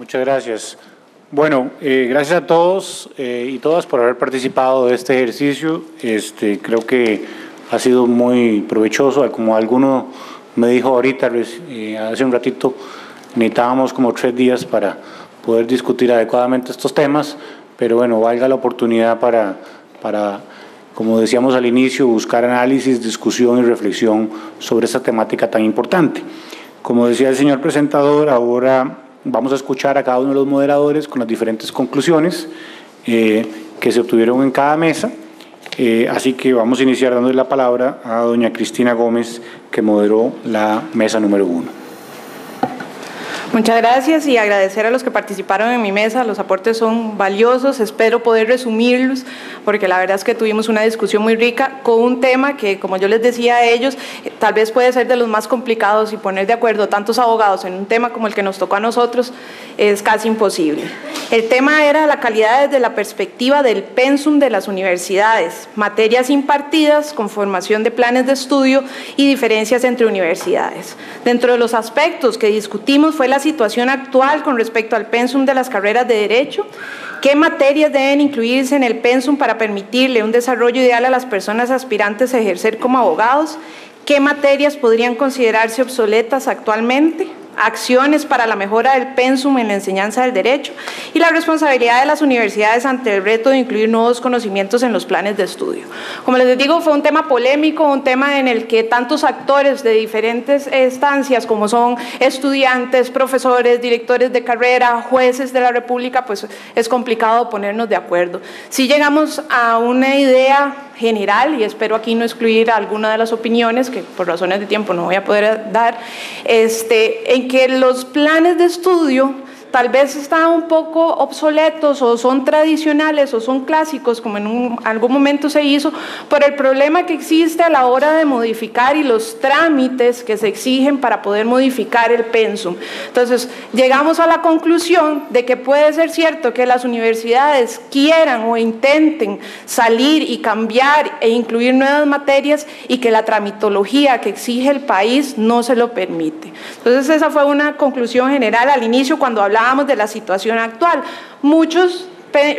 Muchas gracias. Bueno, gracias a todos y todas por haber participado de este ejercicio. Creo que ha sido muy provechoso. Como alguno me dijo ahorita, hace un ratito, necesitábamos como 3 días para poder discutir adecuadamente estos temas, pero bueno, valga la oportunidad para, como decíamos al inicio, buscar análisis, discusión y reflexión sobre esta temática tan importante. Como decía el señor presentador, ahora vamos a escuchar a cada uno de los moderadores con las diferentes conclusiones que se obtuvieron en cada mesa. Así que vamos a iniciar dándole la palabra a doña Cristina Gómez, que moderó la mesa número 1. Muchas gracias y agradecer a los que participaron en mi mesa. Los aportes son valiosos, espero poder resumirlos, porque la verdad es que tuvimos una discusión muy rica con un tema que, como yo les decía a ellos, tal vez puede ser de los más complicados, y poner de acuerdo tantos abogados en un tema como el que nos tocó a nosotros es casi imposible. El tema era la calidad desde la perspectiva del pensum de las universidades, materias impartidas, conformación de planes de estudio y diferencias entre universidades. Dentro de los aspectos que discutimos fue la situación actual con respecto al pensum de las carreras de Derecho, qué materias deben incluirse en el pensum para permitirle un desarrollo ideal a las personas aspirantes a ejercer como abogados, qué materias podrían considerarse obsoletas actualmente, acciones para la mejora del pensum en la enseñanza del derecho y la responsabilidad de las universidades ante el reto de incluir nuevos conocimientos en los planes de estudio. Como les digo, fue un tema polémico, un tema en el que tantos actores de diferentes instancias, como son estudiantes, profesores, directores de carrera, jueces de la República, pues es complicado ponernos de acuerdo. Si llegamos a una idea general, y espero aquí no excluir alguna de las opiniones que por razones de tiempo no voy a poder dar, en que los planes de estudio tal vez están un poco obsoletos o son tradicionales o son clásicos, como en algún momento se hizo, por el problema que existe a la hora de modificar y los trámites que se exigen para poder modificar el pensum. Entonces, llegamos a la conclusión de que puede ser cierto que las universidades quieran o intenten salir y cambiar e incluir nuevas materias y que la tramitología que exige el país no se lo permite. Entonces, esa fue una conclusión general al inicio cuando hablábamos de la situación actual. Muchos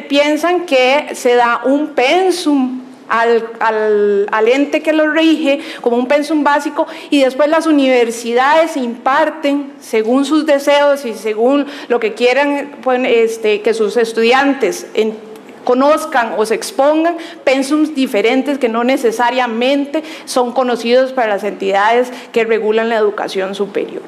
piensan que se da un pensum al ente que lo rige como un pensum básico y después las universidades imparten según sus deseos y según lo que quieran que sus estudiantes conozcan o se expongan pensums diferentes que no necesariamente son conocidos para las entidades que regulan la educación superior.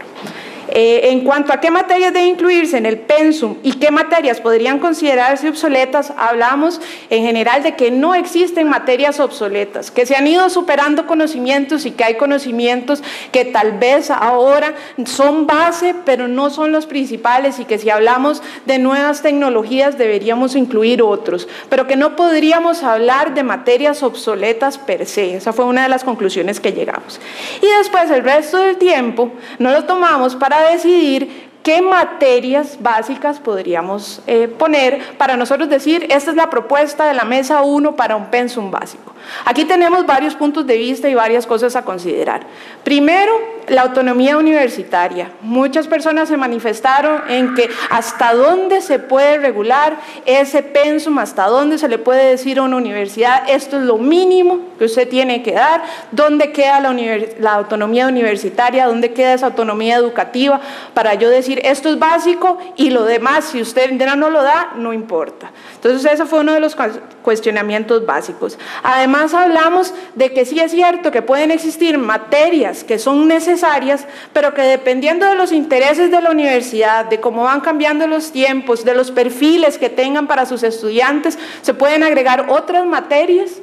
En cuanto a qué materias deben incluirse en el pensum y qué materias podrían considerarse obsoletas, hablamos en general de que no existen materias obsoletas, que se han ido superando conocimientos y que hay conocimientos que tal vez ahora son base, pero no son los principales, y que si hablamos de nuevas tecnologías deberíamos incluir otros, pero que no podríamos hablar de materias obsoletas per se. Esa fue una de las conclusiones que llegamos. Y después el resto del tiempo no lo tomamos para decidir qué materias básicas podríamos poner para nosotros decir, esta es la propuesta de la mesa 1 para un pensum básico. Aquí tenemos varios puntos de vista y varias cosas a considerar. Primero, la autonomía universitaria. Muchas personas se manifestaron en que hasta dónde se puede regular ese pensum, hasta dónde se le puede decir a una universidad, esto es lo mínimo que usted tiene que dar, dónde queda la autonomía universitaria, dónde queda esa autonomía educativa para yo decir, esto es básico y lo demás, si usted no lo da, no importa. Entonces, ese fue uno de los cuestionamientos básicos. Además, hablamos de que sí es cierto que pueden existir materias que son necesarias, pero que dependiendo de los intereses de la universidad, de cómo van cambiando los tiempos, de los perfiles que tengan para sus estudiantes, se pueden agregar otras materias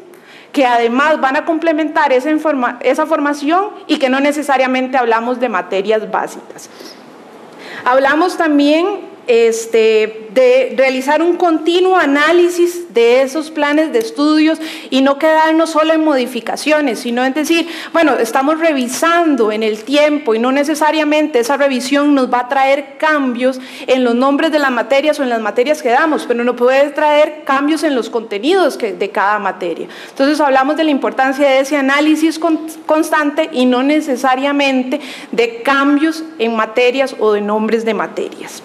que además van a complementar esa formación y que no necesariamente hablamos de materias básicas. Hablamos también de realizar un continuo análisis de esos planes de estudios y no quedarnos solo en modificaciones, sino en decir, bueno, estamos revisando en el tiempo y no necesariamente esa revisión nos va a traer cambios en los nombres de las materias o en las materias que damos, pero nos puede traer cambios en los contenidos de cada materia. Entonces hablamos de la importancia de ese análisis constante y no necesariamente de cambios en materias o de nombres de materias.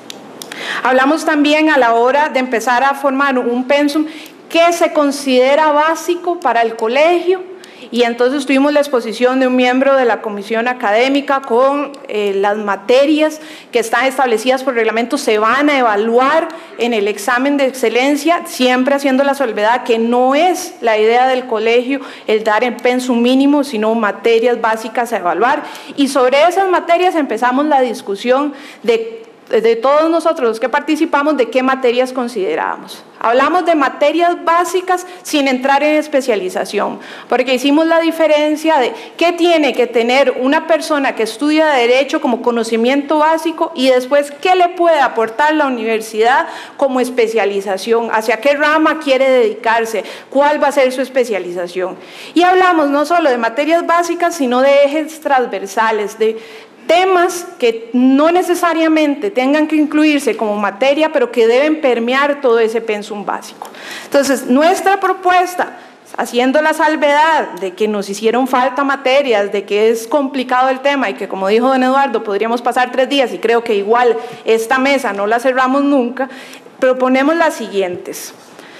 Hablamos también a la hora de empezar a formar un pensum que se considera básico para el colegio, y entonces tuvimos la exposición de un miembro de la comisión académica con las materias que están establecidas por reglamento se van a evaluar en el examen de excelencia, siempre haciendo la salvedad que no es la idea del colegio el dar el pensum mínimo, sino materias básicas a evaluar, y sobre esas materias empezamos la discusión de todos nosotros los que participamos, de qué materias considerábamos. Hablamos de materias básicas sin entrar en especialización, porque hicimos la diferencia de qué tiene que tener una persona que estudia Derecho como conocimiento básico y después qué le puede aportar la universidad como especialización, hacia qué rama quiere dedicarse, cuál va a ser su especialización. Y hablamos no solo de materias básicas, sino de ejes transversales, de temas que no necesariamente tengan que incluirse como materia, pero que deben permear todo ese pensum básico. Entonces, nuestra propuesta, haciendo la salvedad de que nos hicieron falta materias, de que es complicado el tema y que, como dijo don Eduardo, podríamos pasar 3 días y creo que igual esta mesa no la cerramos nunca, proponemos las siguientes,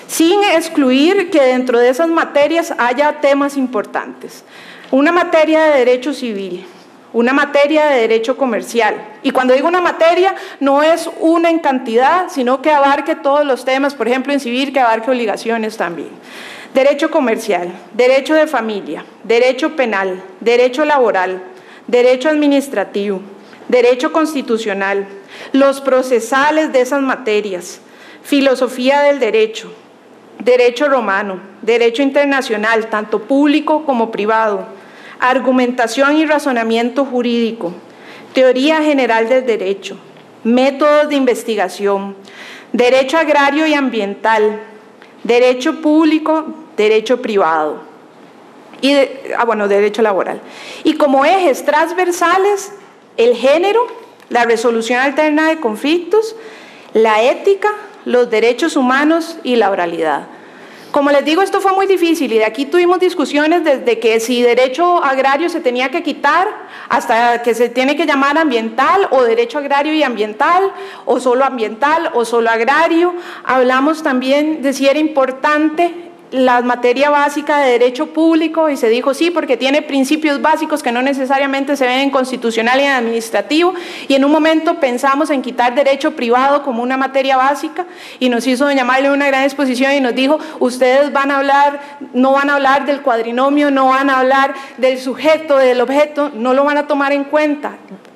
sin excluir que dentro de esas materias haya temas importantes. Una materia de Derecho Civil, una materia de Derecho Comercial, y cuando digo una materia no es una en cantidad, sino que abarque todos los temas, por ejemplo en civil que abarque obligaciones también. Derecho Comercial, Derecho de Familia, Derecho Penal, Derecho Laboral, Derecho Administrativo, Derecho Constitucional, los procesales de esas materias, Filosofía del Derecho, Derecho Romano, Derecho Internacional, tanto público como privado, Argumentación y razonamiento jurídico, Teoría general del derecho, Métodos de investigación, Derecho agrario y ambiental, Derecho público, Derecho privado y Derecho laboral. Y como ejes transversales, el género, la resolución alterna de conflictos, la ética, los derechos humanos y la oralidad. Como les digo, esto fue muy difícil y de aquí tuvimos discusiones desde que si derecho agrario se tenía que quitar hasta que se tiene que llamar ambiental o derecho agrario y ambiental o solo agrario. Hablamos también de si era importante la materia básica de derecho público y se dijo sí porque tiene principios básicos que no necesariamente se ven en constitucional y en administrativo, y en un momento pensamos en quitar derecho privado como una materia básica y nos hizo doña Marlene una gran exposición y nos dijo ustedes no van a hablar del cuadrinomio, no van a hablar del sujeto, del objeto, no lo van a tomar en cuenta.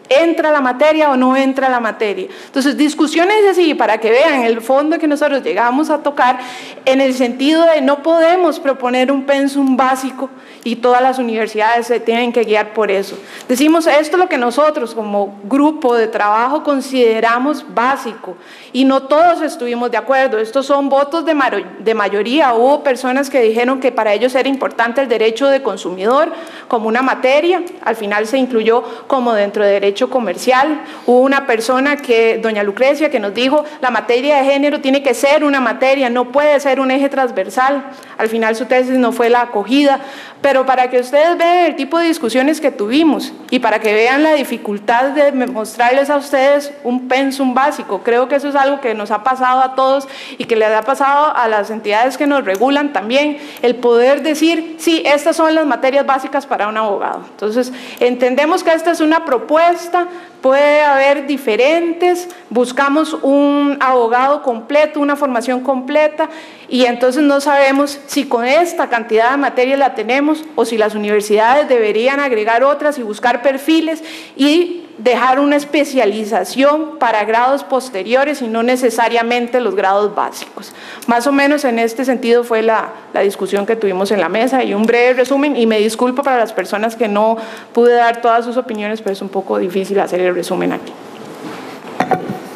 ¿Entra la materia o no entra la materia? Entonces, discusiones así para que vean el fondo que nosotros llegamos a tocar en el sentido de no podemos proponer un pensum básico y todas las universidades se tienen que guiar por eso. Decimos, esto es lo que nosotros como grupo de trabajo consideramos básico y no todos estuvimos de acuerdo. Estos son votos de mayoría. Hubo personas que dijeron que para ellos era importante el derecho de consumidor como una materia, al final se incluyó como dentro de derecho comercial. Hubo una persona doña Lucrecia, que nos dijo la materia de género tiene que ser una materia, no puede ser un eje transversal. Al final su tesis no fue la acogida, pero para que ustedes vean el tipo de discusiones que tuvimos y para que vean la dificultad de mostrarles a ustedes un pensum básico, creo que eso es algo que nos ha pasado a todos y que les ha pasado a las entidades que nos regulan también, el poder decir, sí, estas son las materias básicas para un abogado. Entonces, entendemos que esta es una propuesta, puede haber diferentes, buscamos un abogado completo, una formación completa, y entonces no sabemos si con esta cantidad de materias la tenemos o si las universidades deberían agregar otras y buscar perfiles y dejar una especialización para grados posteriores y no necesariamente los grados básicos. Más o menos en este sentido fue la discusión que tuvimos en la mesa, y un breve resumen, y me disculpo para las personas que no pude dar todas sus opiniones, pero es un poco difícil hacer el resumen aquí.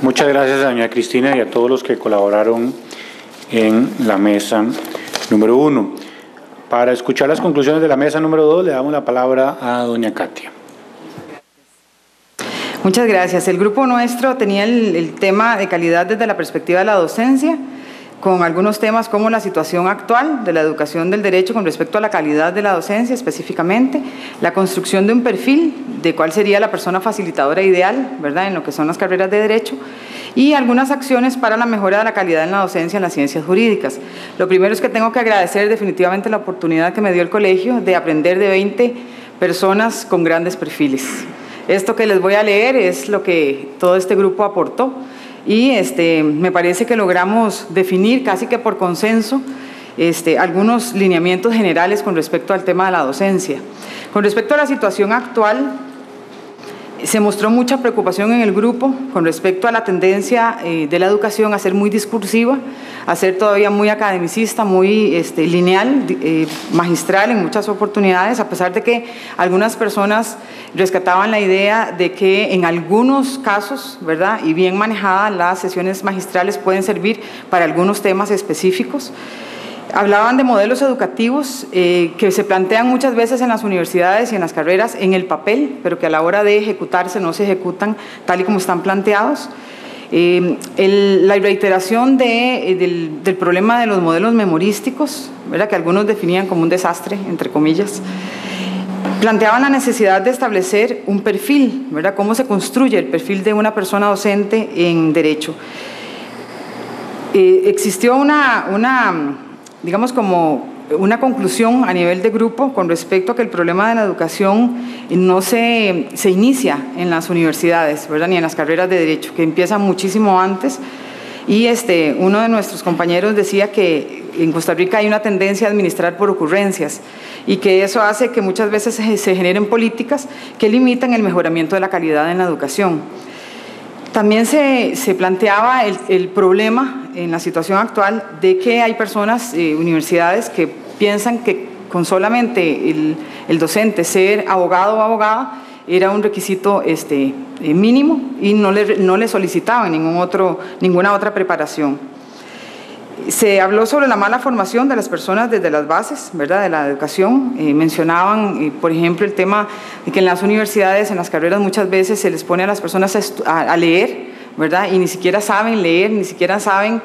Muchas gracias a doña Cristina y a todos los que colaboraron en la mesa número 1. Para escuchar las conclusiones de la mesa número 2, le damos la palabra a doña Katia. Muchas gracias. El grupo nuestro tenía el tema de calidad desde la perspectiva de la docencia, con algunos temas como la situación actual de la educación del derecho con respecto a la calidad de la docencia específicamente, la construcción de un perfil de cuál sería la persona facilitadora ideal, ¿verdad?, en lo que son las carreras de derecho, y algunas acciones para la mejora de la calidad en la docencia en las ciencias jurídicas. Lo primero es que tengo que agradecer definitivamente la oportunidad que me dio el colegio de aprender de 20 personas con grandes perfiles. Esto que les voy a leer es lo que todo este grupo aportó y me parece que logramos definir casi que por consenso algunos lineamientos generales con respecto al tema de la docencia. Con respecto a la situación actual, se mostró mucha preocupación en el grupo con respecto a la tendencia de la educación a ser muy discursiva, a ser todavía muy academicista, muy lineal, magistral en muchas oportunidades, a pesar de que algunas personas rescataban la idea de que en algunos casos, ¿verdad?, y bien manejadas, las sesiones magistrales pueden servir para algunos temas específicos. Hablaban de modelos educativos que se plantean muchas veces en las universidades y en las carreras en el papel, pero que a la hora de ejecutarse no se ejecutan tal y como están planteados. La reiteración del problema de los modelos memorísticos, ¿verdad?, que algunos definían como un desastre, entre comillas. Planteaban la necesidad de establecer un perfil, ¿verdad?, cómo se construye el perfil de una persona docente en derecho. Existió digamos como una conclusión a nivel de grupo con respecto a que el problema de la educación no se inicia en las universidades, ¿verdad?, ni en las carreras de derecho, que empieza muchísimo antes. Y uno de nuestros compañeros decía que en Costa Rica hay una tendencia a administrar por ocurrencias y que eso hace que muchas veces se generen políticas que limitan el mejoramiento de la calidad en la educación. También se planteaba el problema en la situación actual de que hay personas, universidades, que piensan que con solamente el docente ser abogado o abogada era un requisito mínimo y no le solicitaban ninguna otra preparación. Se habló sobre la mala formación de las personas desde las bases, ¿verdad?, de la educación. Mencionaban, por ejemplo, el tema de que en las universidades, en las carreras, muchas veces se les pone a las personas a leer, ¿verdad?, y ni siquiera saben leer, ni siquiera saben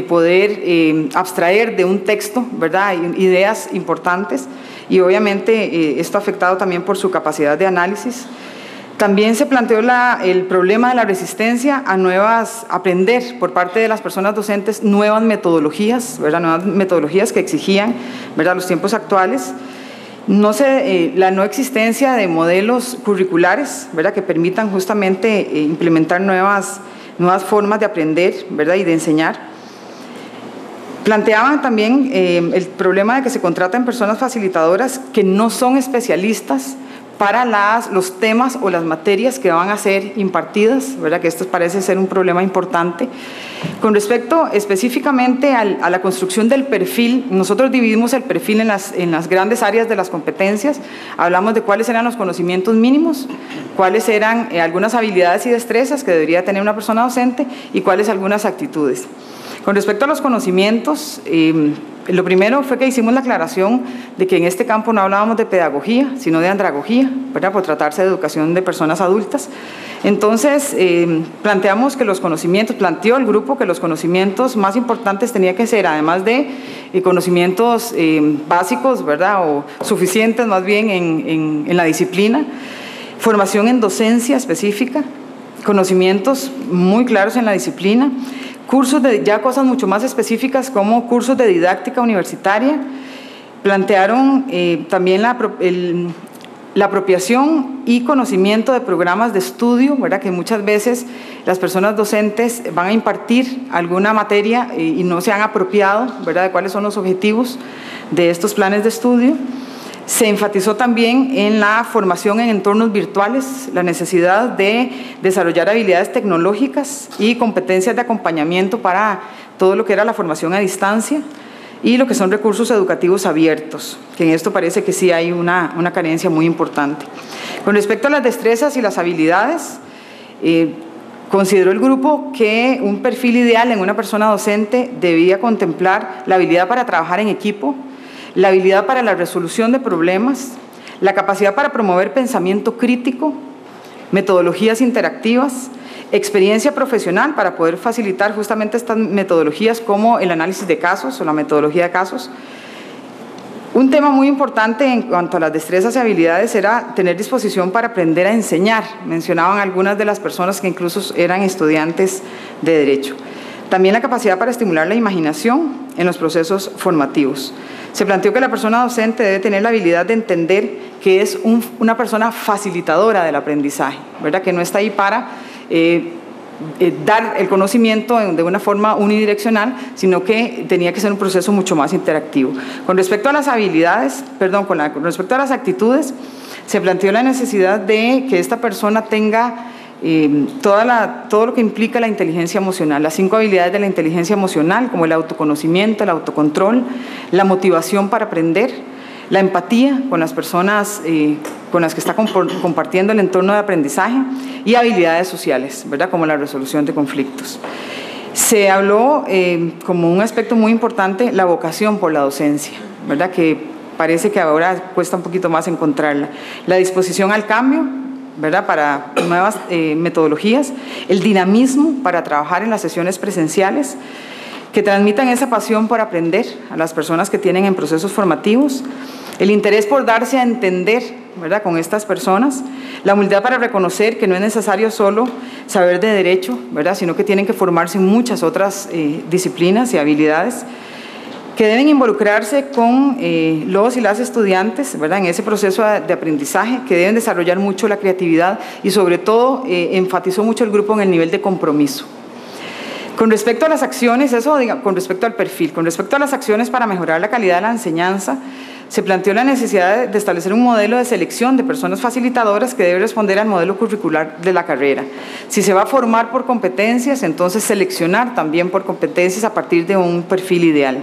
poder abstraer de un texto, ¿verdad?, ideas importantes, y obviamente esto ha afectado también por su capacidad de análisis. También se planteó el problema de la resistencia a aprender por parte de las personas docentes nuevas metodologías, ¿verdad?, nuevas metodologías que exigían, ¿verdad?, los tiempos actuales. La no existencia de modelos curriculares, ¿verdad?, que permitan justamente implementar nuevas formas de aprender, ¿verdad?, y de enseñar. Planteaban también el problema de que se contratan personas facilitadoras que no son especialistas para los temas o las materias que van a ser impartidas, ¿verdad?, que esto parece ser un problema importante. Con respecto específicamente a la construcción del perfil, nosotros dividimos el perfil en las grandes áreas de las competencias. Hablamos de cuáles eran los conocimientos mínimos, cuáles eran algunas habilidades y destrezas que debería tener una persona docente y cuáles algunas actitudes. Con respecto a los conocimientos, lo primero fue que hicimos la aclaración de que en este campo no hablábamos de pedagogía, sino de andragogía, ¿verdad?, por tratarse de educación de personas adultas. Entonces, planteó el grupo que los conocimientos más importantes tenía que ser, además de conocimientos básicos, ¿verdad?, o suficientes más bien en la disciplina, formación en docencia específica, conocimientos muy claros en la disciplina, cursos ya cosas mucho más específicas como cursos de didáctica universitaria. Plantearon también la apropiación y conocimiento de programas de estudio, ¿verdad?, que muchas veces las personas docentes van a impartir alguna materia y no se han apropiado, ¿verdad?, de cuáles son los objetivos de estos planes de estudio. Se enfatizó también en la formación en entornos virtuales, la necesidad de desarrollar habilidades tecnológicas y competencias de acompañamiento para todo lo que era la formación a distancia y lo que son recursos educativos abiertos, que en esto parece que sí hay una carencia muy importante. Con respecto a las destrezas y las habilidades, consideró el grupo que un perfil ideal en una persona docente debía contemplar la habilidad para trabajar en equipo, la habilidad para la resolución de problemas, la capacidad para promover pensamiento crítico, metodologías interactivas, experiencia profesional para poder facilitar justamente estas metodologías como el análisis de casos o la metodología de casos, Un tema muy importante en cuanto a las destrezas y habilidades era tener disposición para aprender a enseñar. Mencionaban algunas de las personas que incluso eran estudiantes de Derecho. También la capacidad para estimular la imaginación en los procesos formativos. Se planteó que la persona docente debe tener la habilidad de entender que es una persona facilitadora del aprendizaje, ¿verdad? Que no está ahí para dar el conocimiento de una forma unidireccional, sino que tenía que ser un proceso mucho más interactivo. Con respecto a las habilidades, con respecto a las actitudes, se planteó la necesidad de que esta persona tenga todo lo que implica la inteligencia emocional, las 5 habilidades de la inteligencia emocional, como el autoconocimiento, el autocontrol, la motivación para aprender, la empatía con las personas con las que está compartiendo el entorno de aprendizaje y habilidades sociales, ¿verdad? Como la resolución de conflictos. Se habló como un aspecto muy importante la vocación por la docencia, ¿verdad? Que parece que ahora cuesta un poquito más encontrarla. La disposición al cambio, ¿verdad? Para nuevas metodologías, el dinamismo para trabajar en las sesiones presenciales, que transmitan esa pasión por aprender a las personas que tienen en procesos formativos, el interés por darse a entender, ¿verdad?, con estas personas, la humildad para reconocer que no es necesario solo saber de derecho, ¿verdad?, sino que tienen que formarse en muchas otras disciplinas y habilidades, que deben involucrarse con los y las estudiantes, ¿verdad?, en ese proceso de aprendizaje, que deben desarrollar mucho la creatividad y sobre todo enfatizó mucho el grupo en el nivel de compromiso. Con respecto a las acciones, con respecto al perfil, con respecto a las acciones para mejorar la calidad de la enseñanza, se planteó la necesidad de establecer un modelo de selección de personas facilitadoras que debe responder al modelo curricular de la carrera. Si se va a formar por competencias, entonces seleccionar también por competencias a partir de un perfil ideal.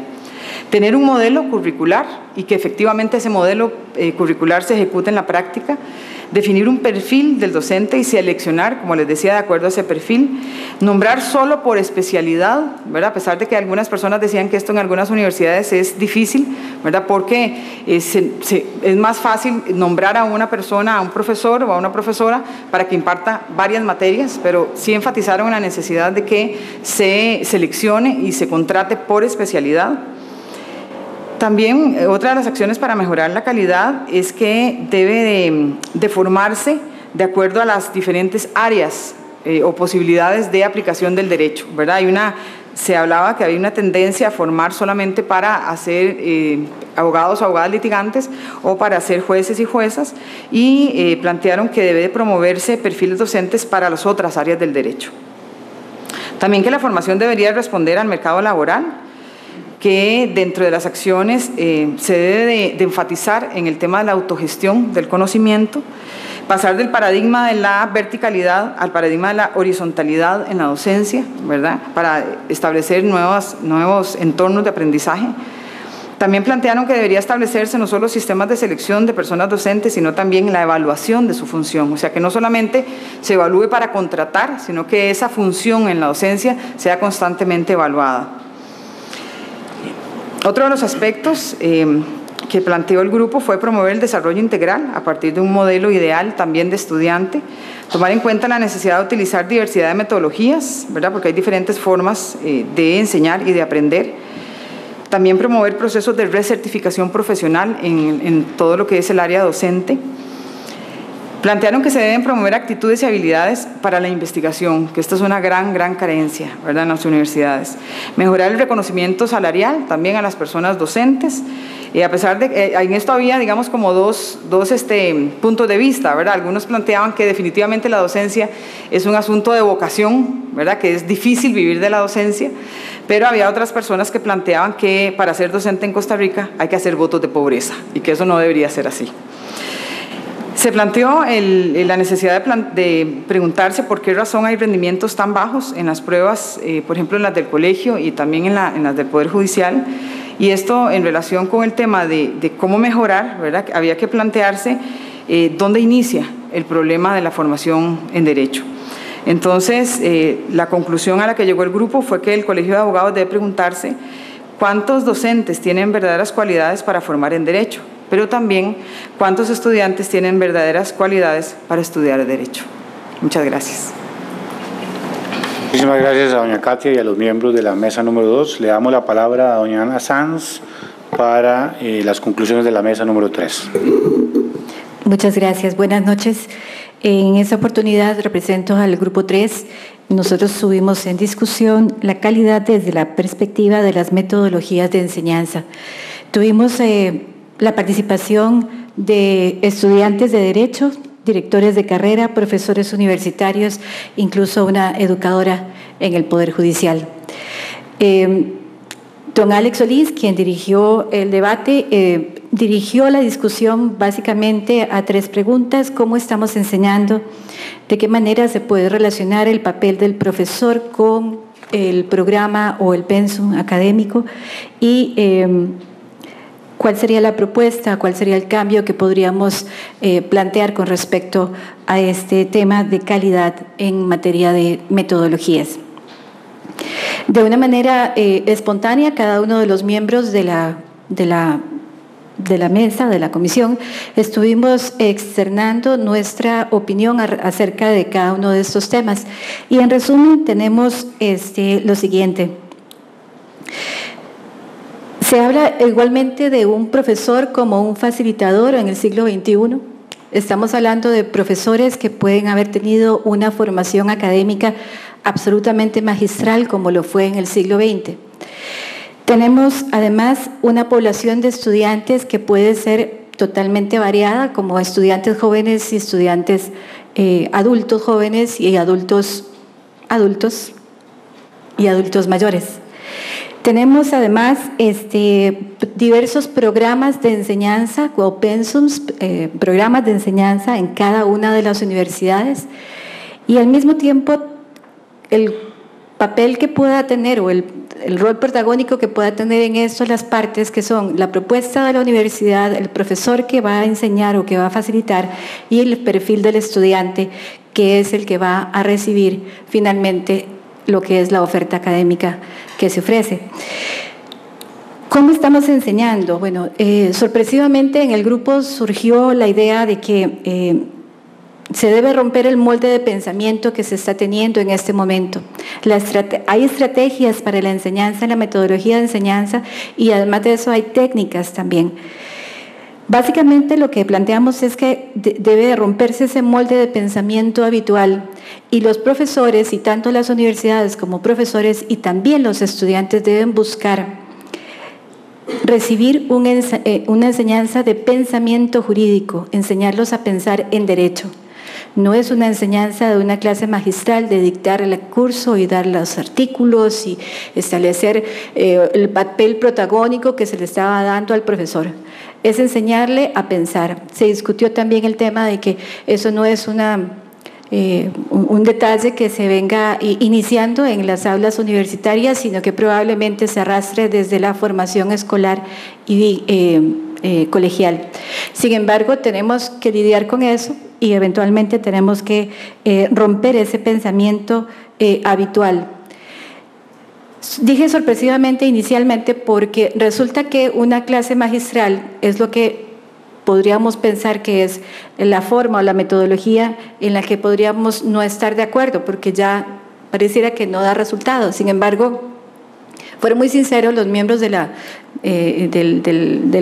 Tener un modelo curricular y que efectivamente ese modelo curricular se ejecute en la práctica, definir un perfil del docente y seleccionar, como les decía, de acuerdo a ese perfil, nombrar solo por especialidad, ¿verdad? A pesar de que algunas personas decían que esto en algunas universidades es difícil, ¿verdad? Porque es más fácil nombrar a una persona, a un profesor o a una profesora para que imparta varias materias, pero sí enfatizaron en la necesidad de que se seleccione y se contrate por especialidad. También otra de las acciones para mejorar la calidad es que debe de formarse de acuerdo a las diferentes áreas o posibilidades de aplicación del derecho, ¿verdad? Se hablaba que había una tendencia a formar solamente para hacer abogados o abogadas litigantes o para ser jueces y juezas y plantearon que debe de promoverse perfiles docentes para las otras áreas del derecho. También que la formación debería responder al mercado laboral, que dentro de las acciones se debe de enfatizar en el tema de la autogestión del conocimiento, pasar del paradigma de la verticalidad al paradigma de la horizontalidad en la docencia, ¿verdad?, para establecer nuevos entornos de aprendizaje. También plantearon que debería establecerse no solo sistemas de selección de personas docentes, sino también la evaluación de su función, o sea, que no solamente se evalúe para contratar, sino que esa función en la docencia sea constantemente evaluada. Otro de los aspectos que planteó el grupo fue promover el desarrollo integral a partir de un modelo ideal también de estudiante, tomar en cuenta la necesidad de utilizar diversidad de metodologías, ¿verdad?, porque hay diferentes formas de enseñar y de aprender. También promover procesos de recertificación profesional en todo lo que es el área docente. Plantearon que se deben promover actitudes y habilidades para la investigación, que esta es una gran carencia, ¿verdad?, en las universidades. Mejorar el reconocimiento salarial también a las personas docentes. A pesar de que en esto había, digamos, como dos puntos de vista, ¿verdad? Algunos planteaban que definitivamente la docencia es un asunto de vocación, ¿verdad?, que es difícil vivir de la docencia, pero había otras personas que planteaban que para ser docente en Costa Rica hay que hacer votos de pobreza y que eso no debería ser así. Se planteó la necesidad de preguntarse por qué razón hay rendimientos tan bajos en las pruebas, por ejemplo, en las del colegio y también en las del Poder Judicial, y esto en relación con el tema de cómo mejorar, ¿verdad? Había que plantearse dónde inicia el problema de la formación en Derecho. Entonces, la conclusión a la que llegó el grupo fue que el Colegio de Abogados debe preguntarse cuántos docentes tienen verdaderas cualidades para formar en Derecho, pero también cuántos estudiantes tienen verdaderas cualidades para estudiar Derecho. Muchas gracias. Muchísimas gracias a doña Katia y a los miembros de la mesa número 2. Le damos la palabra a doña Ana Sanz para las conclusiones de la mesa número 3. Muchas gracias. Buenas noches. En esta oportunidad represento al Grupo 3. Nosotros subimos en discusión la calidad desde la perspectiva de las metodologías de enseñanza. Tuvimos la participación de estudiantes de Derecho, directores de carrera, profesores universitarios, incluso una educadora en el Poder Judicial. Don Alex Solís, quien dirigió el debate, dirigió la discusión básicamente a 3 preguntas: ¿cómo estamos enseñando? ¿De qué manera se puede relacionar el papel del profesor con el programa o el pensum académico? Y ¿cuál sería la propuesta, cuál sería el cambio que podríamos plantear con respecto a este tema de calidad en materia de metodologías? De una manera espontánea, cada uno de los miembros de la mesa, de la comisión, estuvimos externando nuestra opinión acerca de cada uno de estos temas. Y en resumen tenemos lo siguiente. Se habla igualmente de un profesor como un facilitador en el siglo XXI. Estamos hablando de profesores que pueden haber tenido una formación académica absolutamente magistral, como lo fue en el siglo XX. Tenemos además una población de estudiantes que puede ser totalmente variada, como estudiantes jóvenes y estudiantes adultos jóvenes y adultos mayores. Tenemos además diversos programas de enseñanza o pensums, programas de enseñanza en cada una de las universidades, y al mismo tiempo el papel que pueda tener o el rol protagónico que pueda tener en esto las partes que son la propuesta de la universidad, el profesor que va a enseñar o que va a facilitar, y el perfil del estudiante, que es el que va a recibir finalmente lo que es la oferta académica que se ofrece. ¿Cómo estamos enseñando? Bueno, sorpresivamente en el grupo surgió la idea de que se debe romper el molde de pensamiento que se está teniendo en este momento. Hay estrategias para la enseñanza, la metodología de enseñanza, y además de eso hay técnicas también. Básicamente lo que planteamos es que debe romperse ese molde de pensamiento habitual, y los profesores, y tanto las universidades como profesores y también los estudiantes, deben buscar recibir una enseñanza de pensamiento jurídico, enseñarlos a pensar en derecho. No es una enseñanza de una clase magistral de dictar el curso y dar los artículos y establecer el papel protagónico que se le estaba dando al profesor. Es enseñarle a pensar. Se discutió también el tema de que eso no es un detalle que se venga iniciando en las aulas universitarias, sino que probablemente se arrastre desde la formación escolar y colegial. Sin embargo, tenemos que lidiar con eso y eventualmente tenemos que romper ese pensamiento habitual. Dije sorpresivamente inicialmente porque resulta que una clase magistral es lo que podríamos pensar que es la forma o la metodología en la que podríamos no estar de acuerdo, porque ya pareciera que no da resultados. Sin embargo, fueron muy sinceros los miembros del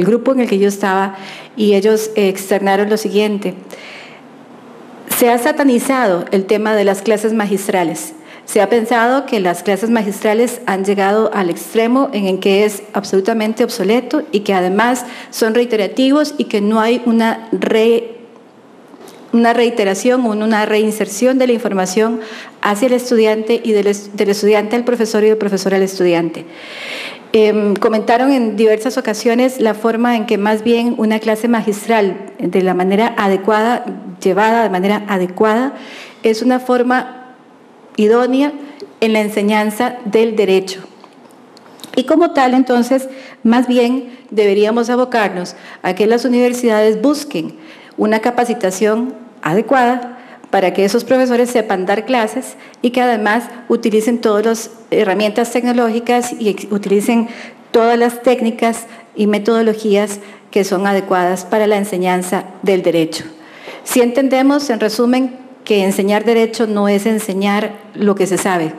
grupo en el que yo estaba, y ellos externaron lo siguiente: se ha satanizado el tema de las clases magistrales. Se ha pensado que las clases magistrales han llegado al extremo en el que es absolutamente obsoleto y que además son reiterativos y que no hay una reiteración o una reinserción de la información hacia el estudiante y del estudiante al profesor y del profesor al estudiante. Comentaron en diversas ocasiones la forma en que más bien una clase magistral de la manera adecuada, llevada de manera adecuada, es una forma idónea en la enseñanza del derecho. Y como tal, entonces, más bien deberíamos abocarnos a que las universidades busquen una capacitación adecuada para que esos profesores sepan dar clases y que además utilicen todas las herramientas tecnológicas y utilicen todas las técnicas y metodologías que son adecuadas para la enseñanza del derecho. Si entendemos, en resumen, que enseñar derecho no es enseñar lo que se sabe,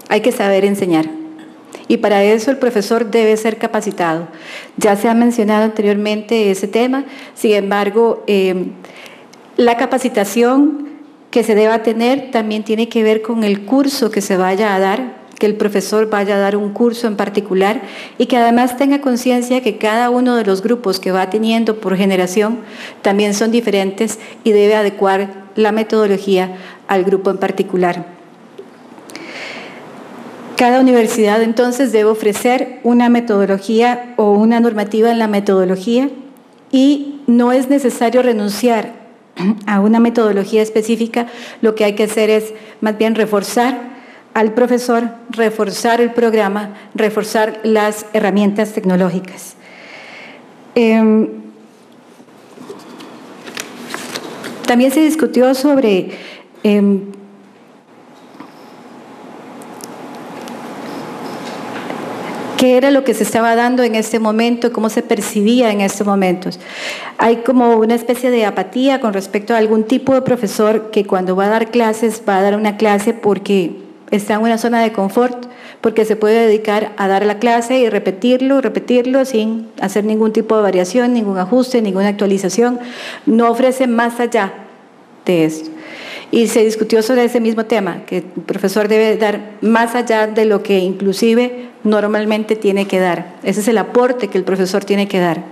hay que saber enseñar. Y para eso el profesor debe ser capacitado. Ya se ha mencionado anteriormente ese tema, sin embargo, la capacitación que se deba tener también tiene que ver con el curso que se vaya a dar, que el profesor vaya a dar un curso en particular y que además tenga conciencia que cada uno de los grupos que va teniendo por generación también son diferentes y debe adecuar la metodología al grupo en particular. Cada universidad entonces debe ofrecer una metodología o una normativa en la metodología y no es necesario renunciar a una metodología específica. Lo que hay que hacer es más bien reforzar al profesor, reforzar el programa, reforzar las herramientas tecnológicas. También se discutió sobre qué era lo que se estaba dando en este momento, cómo se percibía en estos momentos. Hay como una especie de apatía con respecto a algún tipo de profesor que cuando va a dar clases, va a dar una clase porque está en una zona de confort, porque se puede dedicar a dar la clase y repetirlo sin hacer ningún tipo de variación, ningún ajuste, ninguna actualización. No ofrece más allá de esto. Y se discutió sobre ese mismo tema, que el profesor debe dar más allá de lo que inclusive normalmente tiene que dar. Ese es el aporte que el profesor tiene que dar.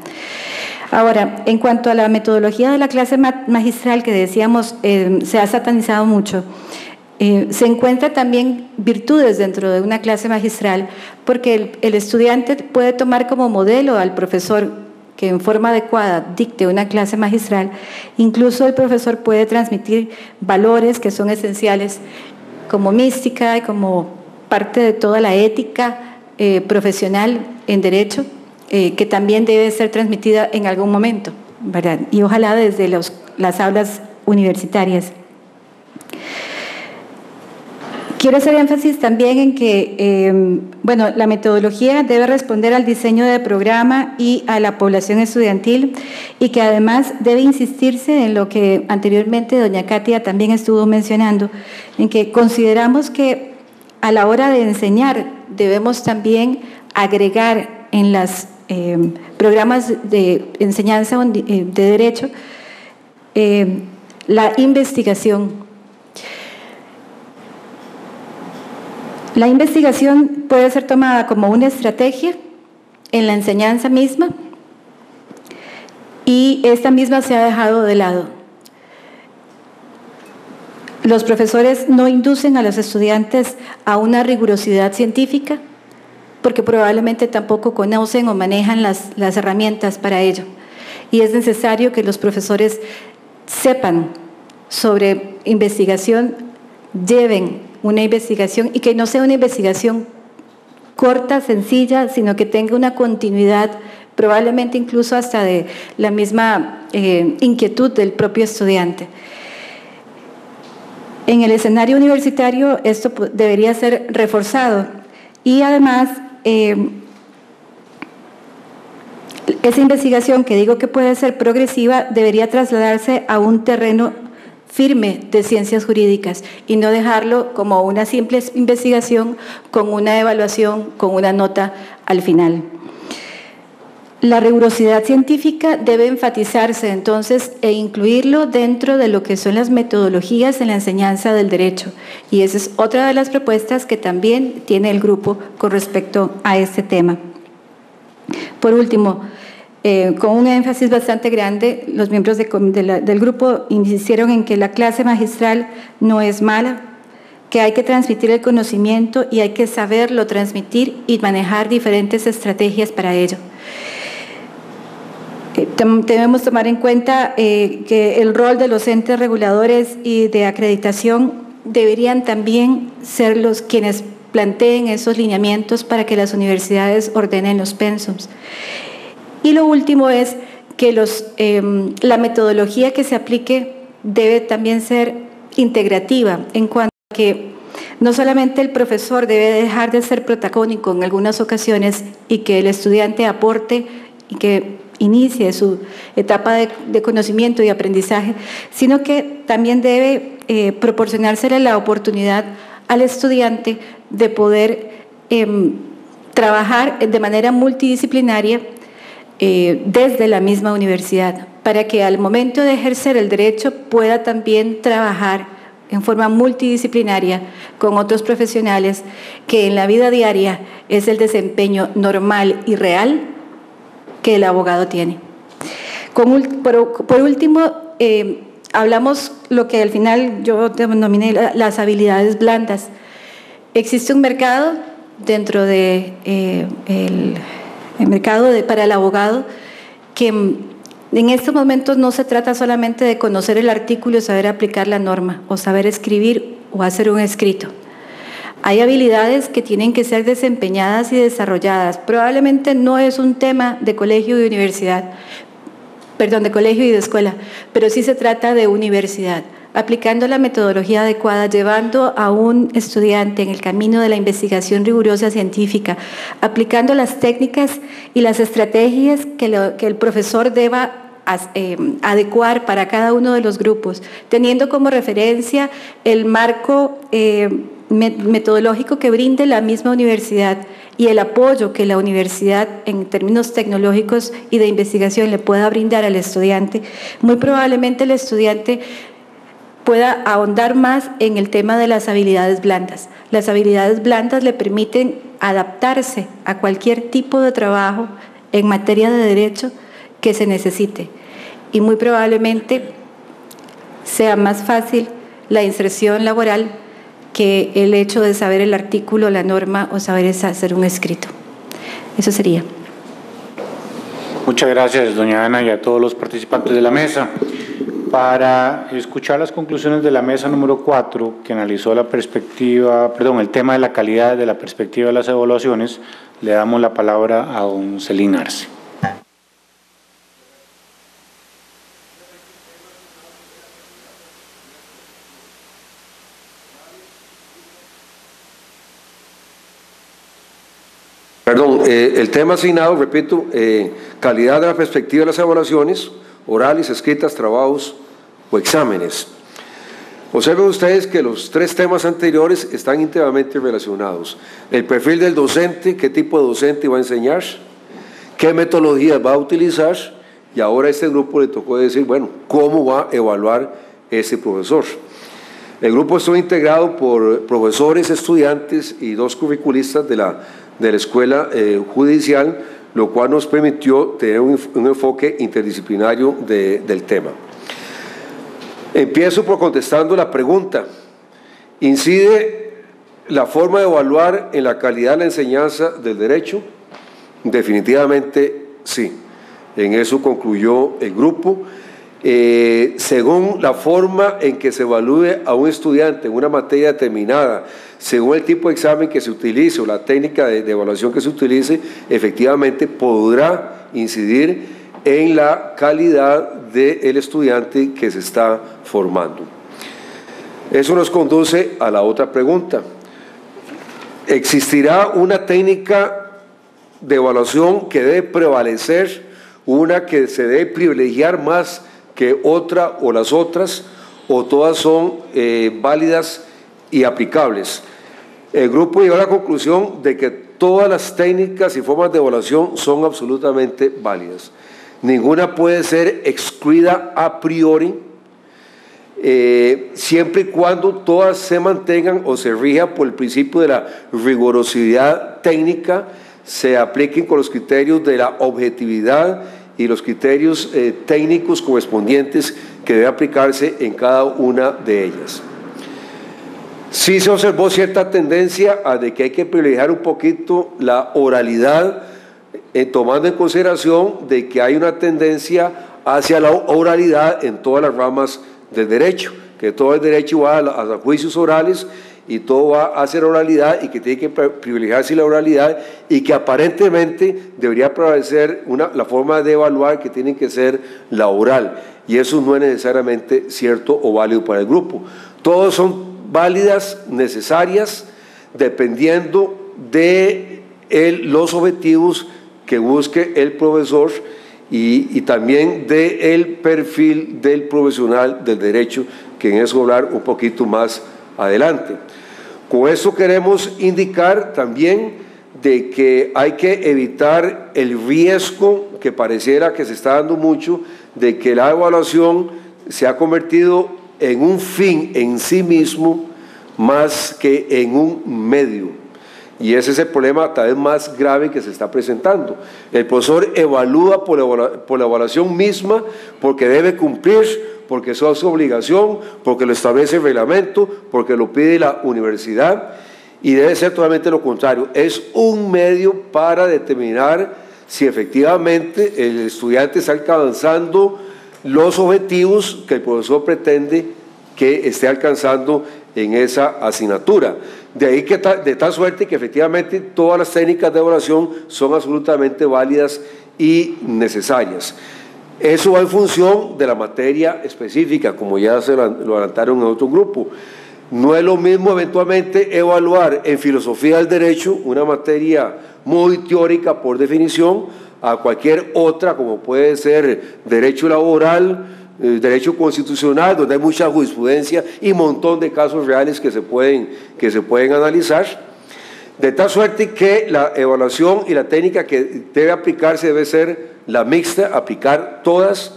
Ahora, en cuanto a la metodología de la clase magistral que decíamos, se ha satanizado mucho. Se encuentran también virtudes dentro de una clase magistral porque el estudiante puede tomar como modelo al profesor que en forma adecuada dicte una clase magistral. Incluso el profesor puede transmitir valores que son esenciales como mística y como parte de toda la ética profesional en derecho, que también debe ser transmitida en algún momento, ¿verdad? Y ojalá desde las aulas universitarias. Quiero hacer énfasis también en que, la metodología debe responder al diseño de programa y a la población estudiantil y que además debe insistirse en lo que anteriormente doña Katia también estuvo mencionando, en que consideramos que a la hora de enseñar debemos también agregar en los programas de enseñanza de derecho la investigación. La investigación puede ser tomada como una estrategia en la enseñanza misma y esta misma se ha dejado de lado. Los profesores no inducen a los estudiantes a una rigurosidad científica porque probablemente tampoco conocen o manejan las herramientas para ello. Y es necesario que los profesores sepan sobre investigación, lleven una investigación y que no sea una investigación corta, sencilla, sino que tenga una continuidad, probablemente incluso hasta de la misma inquietud del propio estudiante. En el escenario universitario esto debería ser reforzado y además esa investigación que digo que puede ser progresiva debería trasladarse a un terreno firme de ciencias jurídicas y no dejarlo como una simple investigación con una evaluación, con una nota al final. La rigurosidad científica debe enfatizarse entonces e incluirlo dentro de lo que son las metodologías en la enseñanza del derecho y esa es otra de las propuestas que también tiene el grupo con respecto a este tema. Por último, con un énfasis bastante grande, los miembros del grupo insistieron en que la clase magistral no es mala, que hay que transmitir el conocimiento y hay que saberlo transmitir y manejar diferentes estrategias para ello. Debemos tomar en cuenta que el rol de los entes reguladores y de acreditación deberían también ser los quienes planteen esos lineamientos para que las universidades ordenen los pensums. Y lo último es que la metodología que se aplique debe también ser integrativa en cuanto a que no solamente el profesor debe dejar de ser protagónico en algunas ocasiones y que el estudiante aporte y que inicie su etapa de conocimiento y aprendizaje, sino que también debe proporcionársele la oportunidad al estudiante de poder trabajar de manera multidisciplinaria desde la misma universidad, para que al momento de ejercer el derecho pueda también trabajar en forma multidisciplinaria con otros profesionales, que en la vida diaria es el desempeño normal y real que el abogado tiene. Por último, hablamos lo que al final yo denominé las habilidades blandas. Existe un mercado dentro de el mercado para el abogado que en estos momentos no se trata solamente de conocer el artículo y saber aplicar la norma, o saber escribir o hacer un escrito. Hay habilidades que tienen que ser desempeñadas y desarrolladas. Probablemente no es un tema de colegio y universidad, perdón, de colegio y de escuela, pero sí se trata de universidad. Aplicando la metodología adecuada, llevando a un estudiante en el camino de la investigación rigurosa científica, aplicando las técnicas y las estrategias que el profesor deba adecuar para cada uno de los grupos, teniendo como referencia el marco metodológico que brinde la misma universidad y el apoyo que la universidad en términos tecnológicos y de investigación le pueda brindar al estudiante. Muy probablemente el estudiante pueda ahondar más en el tema de las habilidades blandas. Las habilidades blandas le permiten adaptarse a cualquier tipo de trabajo en materia de derecho que se necesite, y muy probablemente sea más fácil la inserción laboral que el hecho de saber el artículo, la norma o saber hacer un escrito. Eso sería. Muchas gracias, doña Ana, y a todos los participantes de la mesa. Para escuchar las conclusiones de la mesa número 4, que analizó el tema de la calidad de la perspectiva de las evaluaciones, le damos la palabra a don Celín Arce. Perdón, el tema asignado, repito, calidad de la perspectiva de las evaluaciones, orales, escritas, trabajos o exámenes. Observen ustedes que los tres temas anteriores están íntimamente relacionados. El perfil del docente, qué tipo de docente va a enseñar, qué metodologías va a utilizar, y ahora a este grupo le tocó decir, bueno, ¿cómo va a evaluar ese profesor? El grupo estuvo integrado por profesores, estudiantes y 2 curriculistas de la escuela judicial, lo cual nos permitió tener un enfoque interdisciplinario del tema. Empiezo por contestando la pregunta: ¿incide la forma de evaluar en la calidad de la enseñanza del derecho? Definitivamente sí. En eso concluyó el grupo. Según la forma en que se evalúe a un estudiante en una materia determinada, según el tipo de examen que se utilice o la técnica de evaluación que se utilice, efectivamente podrá incidir en la calidad del estudiante que se está formando. Eso nos conduce a la otra pregunta: ¿existirá una técnica de evaluación que debe prevalecer, una que se debe privilegiar más que otra o las otras, o todas son válidas y aplicables? El grupo llegó a la conclusión de que todas las técnicas y formas de evaluación son absolutamente válidas. Ninguna puede ser excluida a priori, siempre y cuando todas se mantengan o se rijan por el principio de la rigurosidad técnica, se apliquen con los criterios de la objetividad y los criterios técnicos correspondientes que debe aplicarse en cada una de ellas. Sí se observó cierta tendencia a de que hay que privilegiar un poquito la oralidad, tomando en consideración de que hay una tendencia hacia la oralidad en todas las ramas del derecho, que todo el derecho va a juicios orales y todo va hacia la oralidad, y que tiene que privilegiarse la oralidad, y que aparentemente debería prevalecer la forma de evaluar que tiene que ser la oral, y eso no es necesariamente cierto o válido para el grupo. Todos son válidas, necesarias, dependiendo de los objetivos que busque el profesor y también del perfil del profesional del derecho, que en eso hablar un poquito más adelante. Con eso queremos indicar también de que hay que evitar el riesgo que pareciera que se está dando mucho de que la evaluación se ha convertido en un fin en sí mismo más que en un medio. Y ese es el problema tal vez más grave que se está presentando. El profesor evalúa por la evaluación misma, porque debe cumplir, porque eso es su obligación, porque lo establece el reglamento, porque lo pide la universidad, y debe ser totalmente lo contrario. Es un medio para determinar si efectivamente el estudiante está alcanzando los objetivos que el profesor pretende que esté alcanzando en esa asignatura. De ahí que de tal suerte que efectivamente todas las técnicas de evaluación son absolutamente válidas y necesarias. Eso va en función de la materia específica, como ya se lo adelantaron en otro grupo. No es lo mismo eventualmente evaluar en filosofía del derecho, una materia muy teórica por definición, a cualquier otra, como puede ser derecho laboral, derecho constitucional, donde hay mucha jurisprudencia y un montón de casos reales que se pueden analizar, de tal suerte que la evaluación y la técnica que debe aplicarse debe ser la mixta, aplicar todas,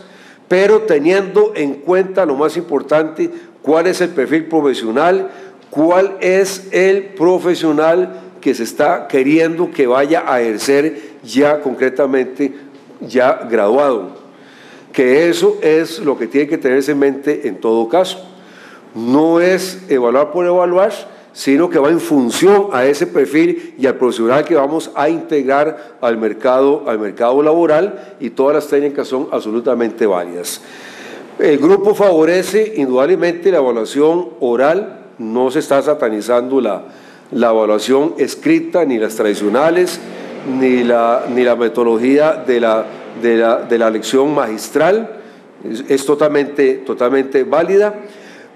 pero teniendo en cuenta lo más importante, cuál es el perfil profesional, cuál es el profesional que se está queriendo que vaya a ejercer ya concretamente, ya graduado. Que eso es lo que tiene que tenerse en mente en todo caso. No es evaluar por evaluar, sino que va en función a ese perfil y al profesional que vamos a integrar al mercado laboral, y todas las técnicas son absolutamente válidas. El grupo favorece indudablemente la evaluación oral, no se está satanizando la evaluación escrita, ni las tradicionales, ni la metodología de la lección magistral, es totalmente válida,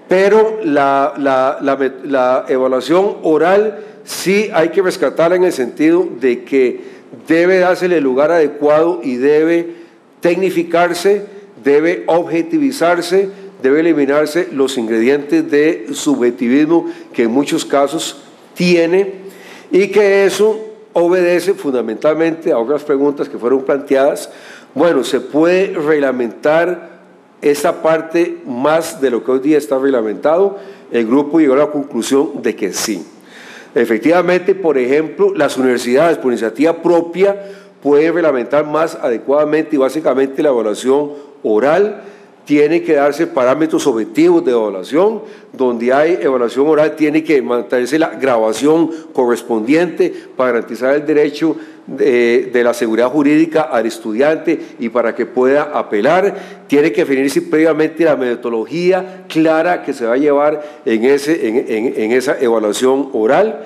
pero la evaluación oral sí hay que rescatarla en el sentido de que debe dársele el lugar adecuado y debe tecnificarse, debe objetivizarse, debe eliminarse los ingredientes de subjetivismo que en muchos casos tiene, y que eso obedece fundamentalmente a otras preguntas que fueron planteadas. Bueno, ¿se puede reglamentar esta parte más de lo que hoy día está reglamentado? El grupo llegó a la conclusión de que sí. Efectivamente, por ejemplo, las universidades por iniciativa propia pueden reglamentar más adecuadamente, y básicamente la evaluación oral tiene que darse parámetros objetivos de evaluación. Donde hay evaluación oral tiene que mantenerse la grabación correspondiente para garantizar el derecho de la seguridad jurídica al estudiante y para que pueda apelar. Tiene que definirse previamente la metodología clara que se va a llevar en esa evaluación oral.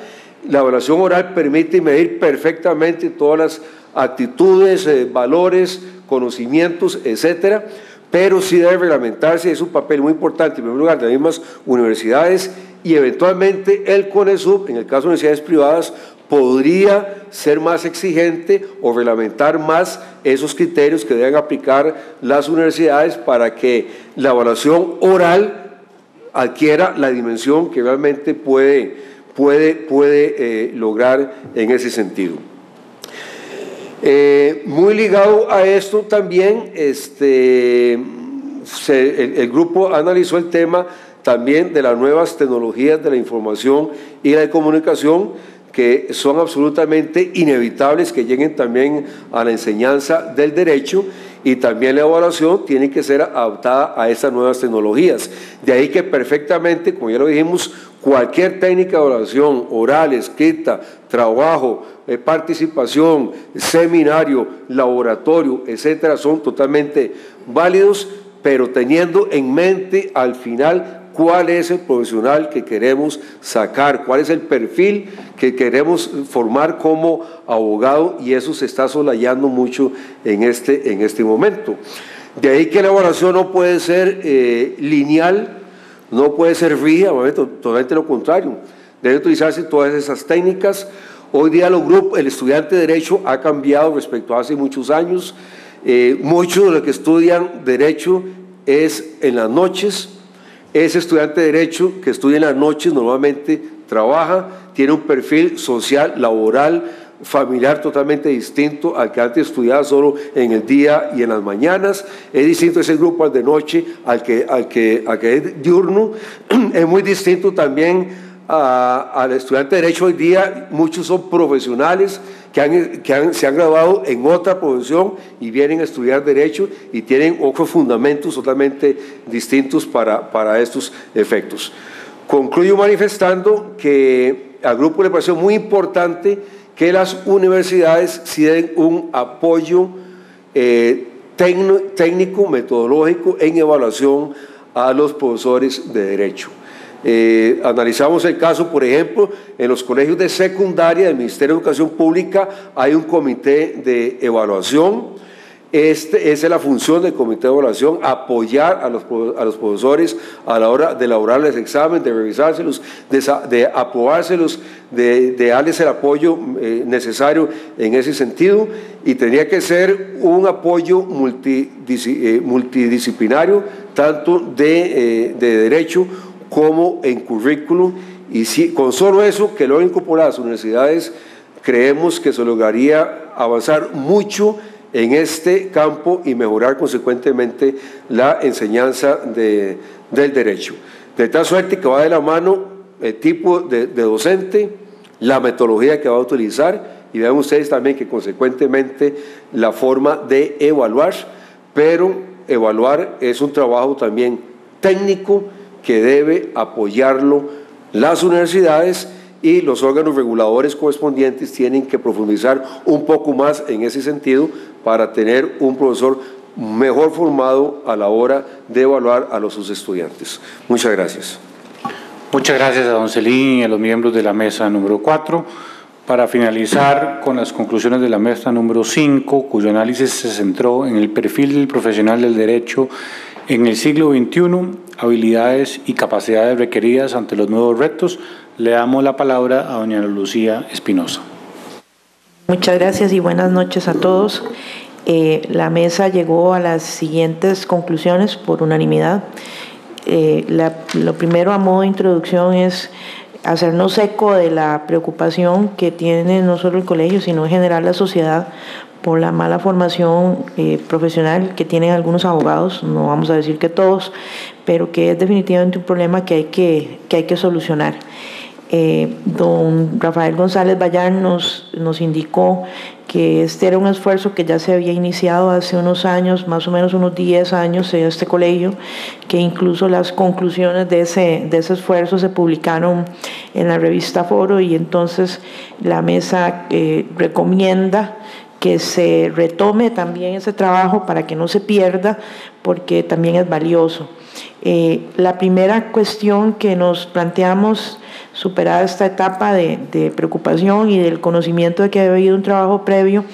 La evaluación oral permite medir perfectamente todas las actitudes, valores, conocimientos, etcétera, pero sí debe reglamentarse. Es un papel muy importante, en primer lugar, de las mismas universidades, y eventualmente el CONESUB, en el caso de universidades privadas, podría ser más exigente o reglamentar más esos criterios que deben aplicar las universidades para que la evaluación oral adquiera la dimensión que realmente puede lograr en ese sentido. Muy ligado a esto también, el grupo analizó el tema también de las nuevas tecnologías de la información y la comunicación, que son absolutamente inevitables que lleguen también a la enseñanza del derecho, y también la evaluación tiene que ser adaptada a estas nuevas tecnologías. De ahí que perfectamente, como ya lo dijimos, cualquier técnica de evaluación, oral, escrita, trabajo, participación, seminario, laboratorio, etcétera, son totalmente válidos, pero teniendo en mente al final cuál es el profesional que queremos sacar, cuál es el perfil que queremos formar como abogado, y eso se está solayando mucho en este momento. De ahí que la evaluación no puede ser lineal, no puede ser rígida, totalmente lo contrario. Deben utilizarse todas esas técnicas. Hoy día el estudiante de Derecho ha cambiado respecto a hace muchos años. Muchos de los que estudian Derecho es en las noches. Ese estudiante de Derecho que estudia en las noches normalmente trabaja, tiene un perfil social, laboral familiar totalmente distinto al que antes estudiaba solo en el día y en las mañanas. Es distinto ese grupo al de noche, al que es diurno. Es muy distinto también al estudiante de Derecho hoy día. Muchos son profesionales que se han graduado en otra profesión y vienen a estudiar Derecho y tienen otros fundamentos totalmente distintos para estos efectos. Concluyo manifestando que al grupo le pareció muy importante que las universidades sí den un apoyo técnico, metodológico en evaluación a los profesores de Derecho. Analizamos el caso, por ejemplo, en los colegios de secundaria del Ministerio de Educación Pública hay un comité de evaluación. Esa es la función del comité de evaluación, apoyar a los profesores a la hora de elaborarles exámenes, de revisárselos, de aprobárselos, de darles el apoyo necesario en ese sentido, y tenía que ser un apoyo multidisciplinario, tanto de Derecho como en currículum, y con solo eso, que lo incorporar a las universidades, creemos que se lograría avanzar mucho en este campo y mejorar consecuentemente la enseñanza del derecho. De tal suerte que va de la mano el tipo de docente, la metodología que va a utilizar, y vean ustedes también que consecuentemente la forma de evaluar, pero evaluar es un trabajo también técnico que debe apoyarlo las universidades, y los órganos reguladores correspondientes tienen que profundizar un poco más en ese sentido para tener un profesor mejor formado a la hora de evaluar a sus estudiantes. Muchas gracias. Muchas gracias a don Celín y a los miembros de la mesa número 4. Para finalizar con las conclusiones de la mesa número 5, cuyo análisis se centró en el perfil del profesional del derecho en el siglo XXI, habilidades y capacidades requeridas ante los nuevos retos, le damos la palabra a doña Lucía Espinosa. Muchas gracias y buenas noches a todos. La mesa llegó a las siguientes conclusiones por unanimidad. Lo primero, a modo de introducción, es hacernos eco de la preocupación que tiene no solo el colegio, sino en general la sociedad por la mala formación profesional que tienen algunos abogados, no vamos a decir que todos, pero que es definitivamente un problema que hay que solucionar. Don Rafael González Bayán nos indicó que este era un esfuerzo que ya se había iniciado hace unos años, más o menos unos 10 años en este colegio, que incluso las conclusiones de ese esfuerzo se publicaron en la revista Foro, y entonces la mesa recomienda que se retome también ese trabajo para que no se pierda, porque también es valioso. La primera cuestión que nos planteamos, superada esta etapa de preocupación y del conocimiento de que había habido un trabajo previo,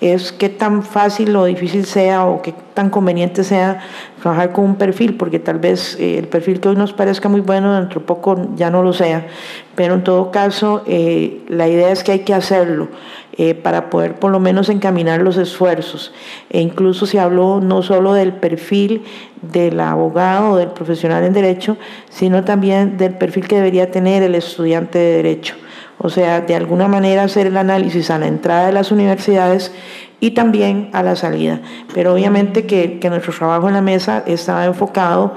es qué tan fácil o difícil sea, o qué tan conveniente sea trabajar con un perfil, porque tal vez el perfil que hoy nos parezca muy bueno, dentro de poco ya no lo sea, pero en todo caso la idea es que hay que hacerlo para poder por lo menos encaminar los esfuerzos. E incluso se habló no solo del perfil del abogado o del profesional en derecho, sino también del perfil que debería tener el estudiante de derecho. O sea, de alguna manera hacer el análisis a la entrada de las universidades y también a la salida. Pero obviamente que nuestro trabajo en la mesa estaba enfocado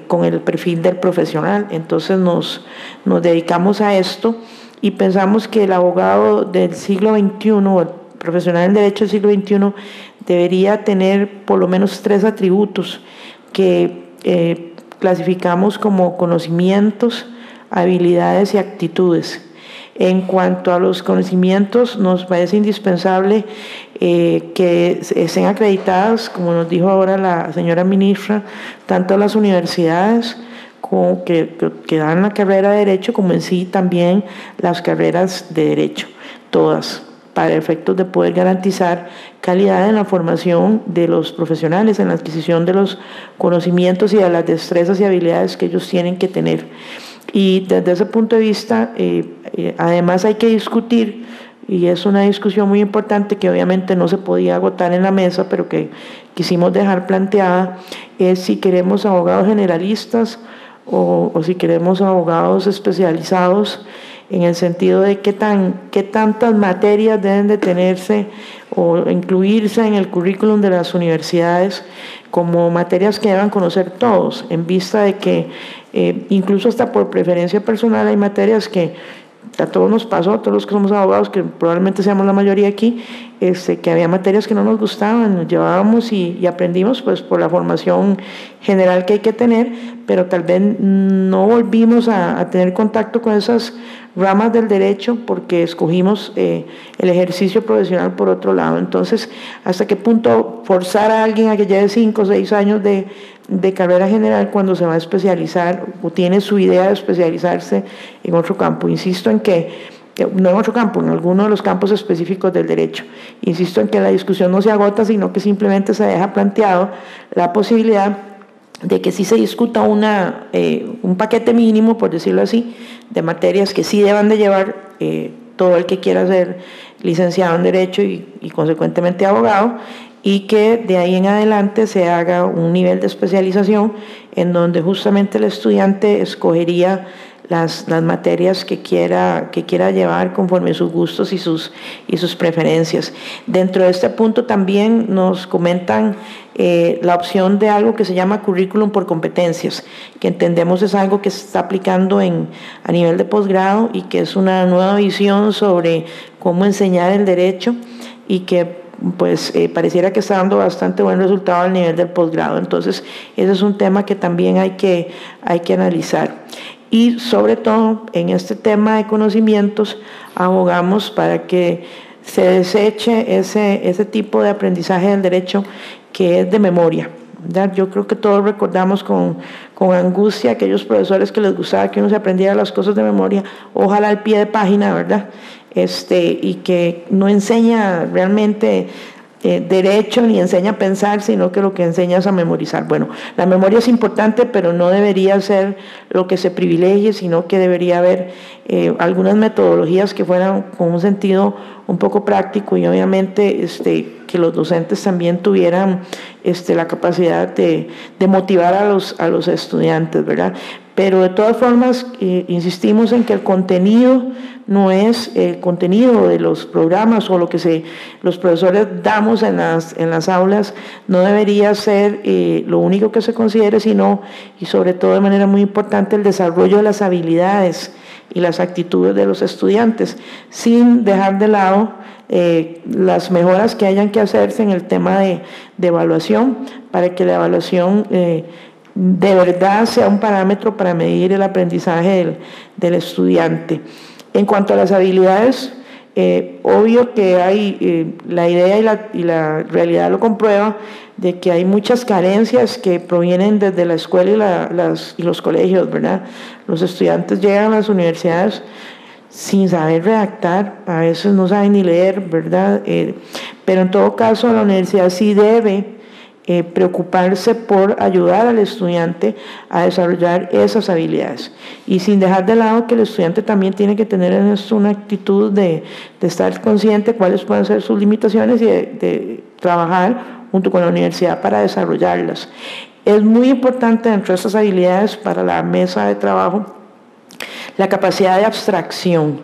con el perfil del profesional. Entonces nos dedicamos a esto y pensamos que el abogado del siglo XXI, o el profesional en derecho del siglo XXI, debería tener por lo menos 3 atributos que clasificamos como conocimientos, habilidades y actitudes. En cuanto a los conocimientos, nos parece indispensable que estén acreditadas, como nos dijo ahora la señora ministra, tanto las universidades que dan la carrera de Derecho, como en sí también las carreras de Derecho, todas, para efectos de poder garantizar calidad en la formación de los profesionales, en la adquisición de los conocimientos y de las destrezas y habilidades que ellos tienen que tener. Y desde ese punto de vista, además hay que discutir, y es una discusión muy importante que obviamente no se podía agotar en la mesa, pero que quisimos dejar planteada, es si queremos abogados generalistas o si queremos abogados especializados en el sentido de qué tantas materias deben de tenerse o incluirse en el currículum de las universidades como materias que deban conocer todos, en vista de que incluso hasta por preferencia personal hay materias que a todos nos pasó, a todos los que somos abogados, que probablemente seamos la mayoría aquí, que había materias que no nos gustaban, nos llevábamos y aprendimos pues por la formación general que hay que tener, pero tal vez no volvimos a tener contacto con esas ramas del derecho porque escogimos el ejercicio profesional por otro lado. Entonces, ¿hasta qué punto forzar a alguien a que lleve 5 o 6 años de carrera general cuando se va a especializar o tiene su idea de especializarse en otro campo? Insisto en que, no en otro campo, en alguno de los campos específicos del derecho. Insisto en que la discusión no se agota, sino que simplemente se deja planteado la posibilidad de que sí se discuta un paquete mínimo, por decirlo así, de materias que sí deban de llevar todo el que quiera ser licenciado en Derecho y consecuentemente abogado, y que de ahí en adelante se haga un nivel de especialización en donde justamente el estudiante escogería las materias que quiera llevar conforme sus gustos y sus preferencias. Dentro de este punto también nos comentan la opción de algo que se llama currículum por competencias, que entendemos es algo que se está aplicando a nivel de posgrado y que es una nueva visión sobre cómo enseñar el derecho y que pues pareciera que está dando bastante buen resultado al nivel del posgrado. Entonces, ese es un tema que también hay que analizar. Y sobre todo, en este tema de conocimientos, abogamos para que se deseche ese tipo de aprendizaje del derecho que es de memoria, ¿verdad? Yo creo que todos recordamos con angustia aquellos profesores que les gustaba que uno se aprendiera las cosas de memoria, ojalá al pie de página, ¿verdad? Y que no enseña realmente derecho ni enseña a pensar, sino que lo que enseña es a memorizar. Bueno, la memoria es importante, pero no debería ser lo que se privilegie, sino que debería haber algunas metodologías que fueran con un sentido un poco práctico y obviamente que los docentes también tuvieran la capacidad de motivar a los estudiantes, ¿verdad? Pero de todas formas, insistimos en que el contenido no es el contenido de los programas o lo que los profesores damos en las aulas, no debería ser lo único que se considere, sino, y sobre todo de manera muy importante, el desarrollo de las habilidades y las actitudes de los estudiantes, sin dejar de lado las mejoras que hayan que hacerse en el tema de evaluación, para que la evaluación de verdad sea un parámetro para medir el aprendizaje del estudiante. En cuanto a las habilidades, obvio que hay la idea y la realidad lo comprueba de que hay muchas carencias que provienen desde la escuela y los colegios, ¿verdad? Los estudiantes llegan a las universidades sin saber redactar, a veces no saben ni leer, ¿verdad? Pero en todo caso la universidad sí debe preocuparse por ayudar al estudiante a desarrollar esas habilidades y sin dejar de lado que el estudiante también tiene que tener en esto una actitud de estar consciente de cuáles pueden ser sus limitaciones y de trabajar junto con la universidad para desarrollarlas. Es muy importante dentro de estas habilidades para la mesa de trabajo la capacidad de abstracción.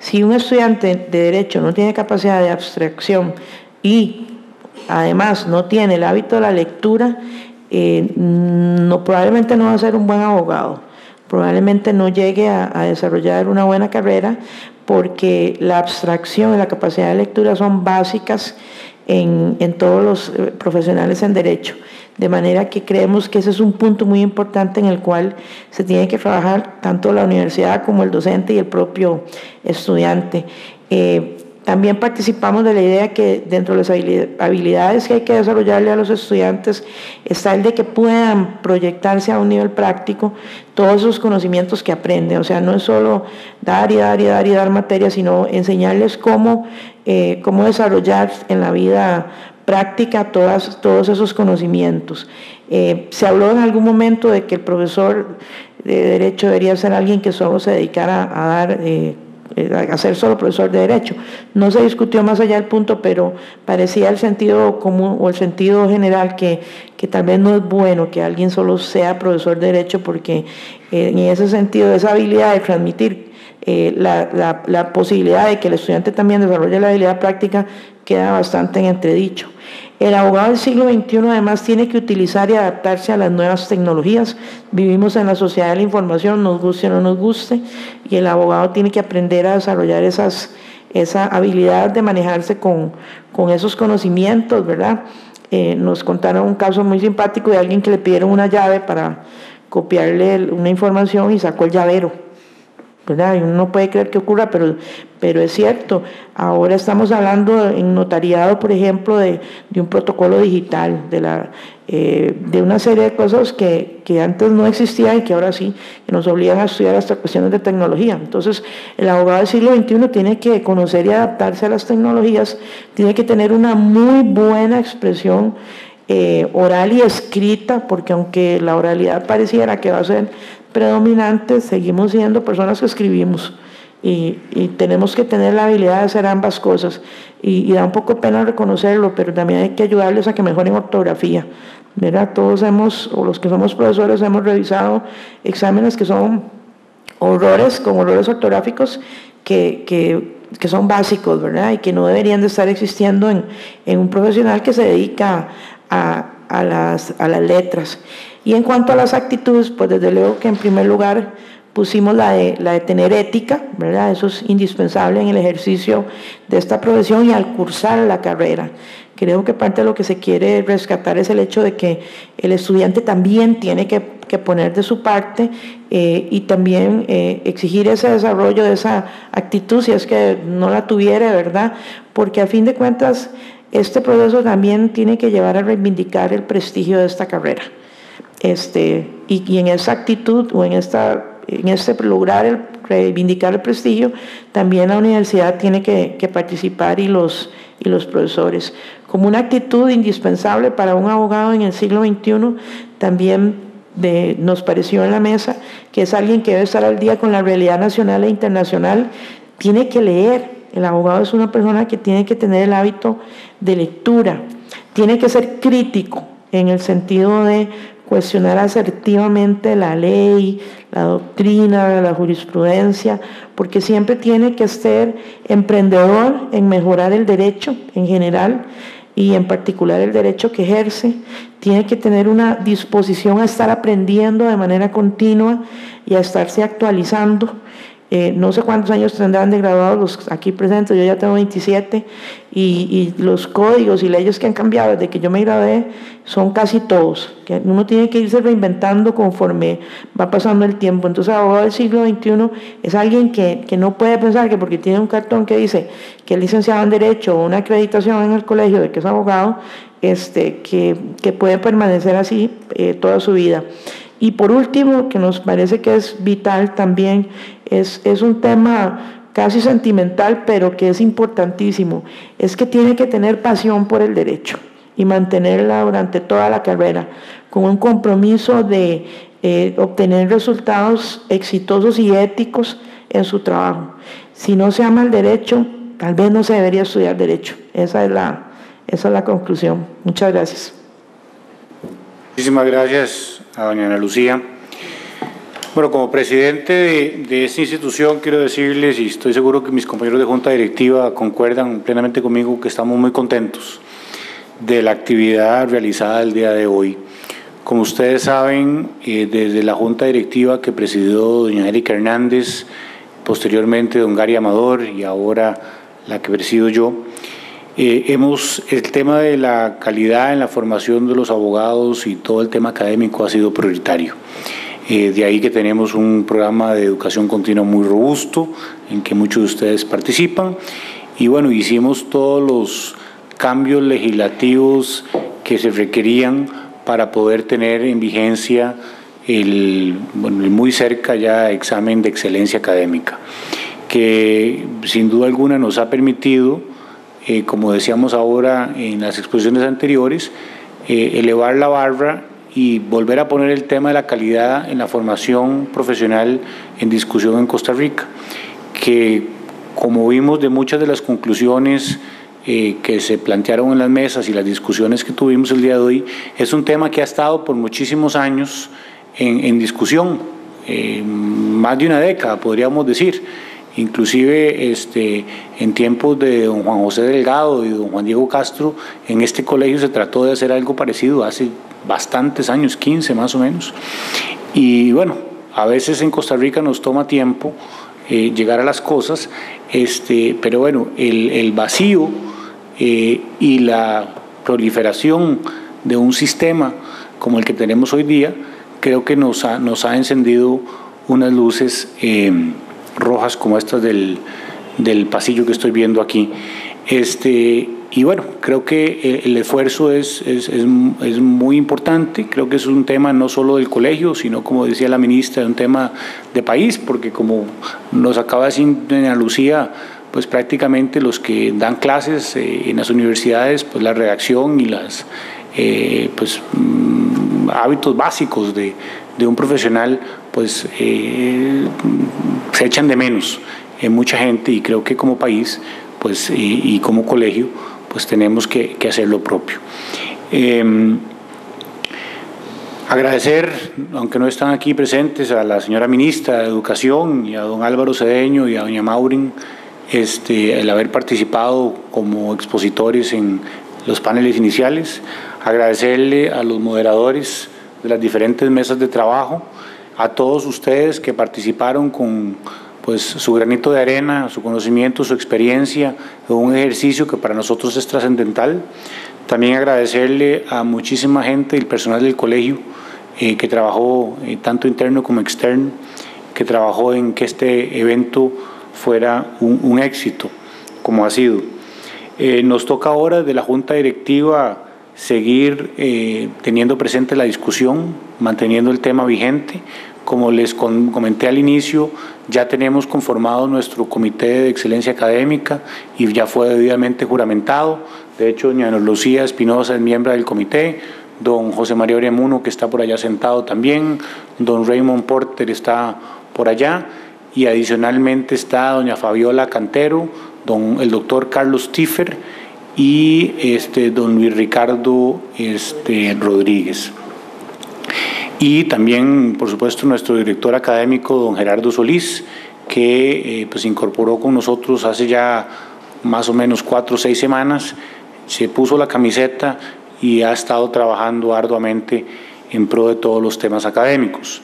Si un estudiante de Derecho no tiene capacidad de abstracción y además no tiene el hábito de la lectura, probablemente no va a ser un buen abogado, probablemente no llegue a desarrollar una buena carrera, porque la abstracción y la capacidad de lectura son básicas en todos los profesionales en Derecho, de manera que creemos que ese es un punto muy importante en el cual se tiene que trabajar tanto la universidad como el docente y el propio estudiante. También participamos de la idea que dentro de las habilidades que hay que desarrollarle a los estudiantes está el de que puedan proyectarse a un nivel práctico todos esos conocimientos que aprenden. O sea, no es solo dar materia, sino enseñarles cómo desarrollar en la vida práctica todos esos conocimientos. Se habló en algún momento de que el profesor de Derecho debería ser alguien que solo se dedicara a ser solo profesor de Derecho. No se discutió más allá del punto, pero parecía el sentido común o el sentido general que tal vez no es bueno que alguien solo sea profesor de Derecho, porque en ese sentido esa habilidad de transmitir la posibilidad de que el estudiante también desarrolle la habilidad práctica queda bastante en entredicho. El abogado del siglo XXI además tiene que utilizar y adaptarse a las nuevas tecnologías. Vivimos en la sociedad de la información, nos guste o no nos guste, y el abogado tiene que aprender a desarrollar esa habilidad de manejarse con esos conocimientos, ¿verdad? Nos contaron un caso muy simpático de alguien que le pidieron una llave para copiarle una información y sacó el llavero, ¿verdad? Y uno no puede creer que ocurra, pero es cierto. Ahora estamos hablando en notariado, por ejemplo, de un protocolo digital, de una serie de cosas que antes no existían y que ahora sí, que nos obligan a estudiar hasta cuestiones de tecnología. Entonces, el abogado del siglo XXI tiene que conocer y adaptarse a las tecnologías, tiene que tener una muy buena expresión oral y escrita, porque aunque la oralidad pareciera que va a ser predominante, seguimos siendo personas que escribimos y tenemos que tener la habilidad de hacer ambas cosas y da un poco de pena reconocerlo, pero también hay que ayudarles a que mejoren ortografía, ¿verdad? Todos o los que somos profesores hemos revisado exámenes que son horrores, con horrores ortográficos que son básicos, ¿verdad? Y que no deberían de estar existiendo en un profesional que se dedica a las letras. Y en cuanto a las actitudes, pues desde luego que en primer lugar pusimos la de tener ética, ¿verdad? Eso es indispensable en el ejercicio de esta profesión y al cursar la carrera. Creo que parte de lo que se quiere rescatar es el hecho de que el estudiante también tiene que poner de su parte y también exigir ese desarrollo de esa actitud, si es que no la tuviera, ¿verdad? Porque a fin de cuentas este proceso también tiene que llevar a reivindicar el prestigio de esta carrera. Y en esa actitud o en lograr reivindicar el prestigio, también la universidad tiene que participar y los profesores. Como una actitud indispensable para un abogado en el siglo XXI, también nos pareció en la mesa que es alguien que debe estar al día con la realidad nacional e internacional, tiene que leer. El abogado es una persona que tiene que tener el hábito de lectura, tiene que ser crítico en el sentido de cuestionar asertivamente la ley, la doctrina, la jurisprudencia, porque siempre tiene que ser emprendedor en mejorar el derecho en general y en particular el derecho que ejerce. Tiene que tener una disposición a estar aprendiendo de manera continua y a estarse actualizando. No sé cuántos años tendrán de graduados los aquí presentes, yo ya tengo 27 y los códigos y leyes que han cambiado desde que yo me gradué son casi todos, que uno tiene que irse reinventando conforme va pasando el tiempo. Entonces el abogado del siglo XXI es alguien que no puede pensar que porque tiene un cartón que dice que es licenciado en Derecho o una acreditación en el colegio de que es abogado, que puede permanecer así toda su vida. Y por último, que nos parece que es vital también, es un tema casi sentimental, pero que es importantísimo, es que tiene que tener pasión por el derecho y mantenerla durante toda la carrera, con un compromiso de obtener resultados exitosos y éticos en su trabajo. Si no se ama el derecho, tal vez no se debería estudiar derecho. Esa es la conclusión. Muchas gracias. Muchísimas gracias a doña Ana Lucía. Bueno, como presidente de esta institución quiero decirles, y estoy seguro que mis compañeros de junta directiva concuerdan plenamente conmigo, que estamos muy contentos de la actividad realizada el día de hoy. Como ustedes saben, desde la junta directiva que presidió doña Erika Hernández, posteriormente don Gary Amador y ahora la que presido yo, el tema de la calidad en la formación de los abogados y todo el tema académico ha sido prioritario. De ahí que tenemos un programa de educación continua muy robusto en que muchos de ustedes participan y bueno, hicimos todos los cambios legislativos que se requerían para poder tener en vigencia el muy cerca ya examen de excelencia académica, que sin duda alguna nos ha permitido, como decíamos ahora en las exposiciones anteriores, elevar la barra y volver a poner el tema de la calidad en la formación profesional en discusión en Costa Rica, que como vimos de muchas de las conclusiones que se plantearon en las mesas y las discusiones que tuvimos el día de hoy, es un tema que ha estado por muchísimos años en discusión, más de una década podríamos decir. inclusive en tiempos de don Juan José Delgado y don Juan Diego Castro, en este colegio se trató de hacer algo parecido hace bastantes años, 15 más o menos. Y bueno, a veces en Costa Rica nos toma tiempo llegar a las cosas, pero bueno, el vacío y la proliferación de un sistema como el que tenemos hoy día, creo que nos ha encendido unas luces rojas como estas del pasillo que estoy viendo aquí. Y bueno, creo que el esfuerzo es muy importante. Creo que es un tema no solo del colegio, sino, como decía la ministra, un tema de país, porque como nos acaba de decir doña Lucía, pues prácticamente los que dan clases en las universidades, pues la redacción y las hábitos básicos de un profesional, pues se echan de menos en mucha gente, y creo que como país, pues y como colegio, pues tenemos que hacer lo propio. Agradecer, aunque no están aquí presentes, a la señora ministra de Educación y a don Álvaro Cedeño y a doña Maurin el haber participado como expositores en los paneles iniciales. Agradecerle a los moderadores de las diferentes mesas de trabajo, a todos ustedes que participaron con pues su granito de arena, su conocimiento, su experiencia, en un ejercicio que para nosotros es trascendental. También agradecerle a muchísima gente del personal del colegio que trabajó tanto interno como externo, que trabajó en que este evento fuera un éxito, como ha sido. Nos toca ahora de la Junta Directiva seguir teniendo presente la discusión, manteniendo el tema vigente. Como les comenté al inicio, ya tenemos conformado nuestro Comité de Excelencia Académica y ya fue debidamente juramentado. De hecho, doña Lucía Espinosa es miembro del comité, don José María Oreamuno, que está por allá sentado también, don Raymond Porter está por allá, y adicionalmente está doña Fabiola Cantero, el doctor Carlos Tiffer y don Luis Ricardo Rodríguez. Y también, por supuesto, nuestro director académico, don Gerardo Solís, que pues incorporó con nosotros hace ya más o menos 4 o 6 semanas, se puso la camiseta y ha estado trabajando arduamente en pro de todos los temas académicos.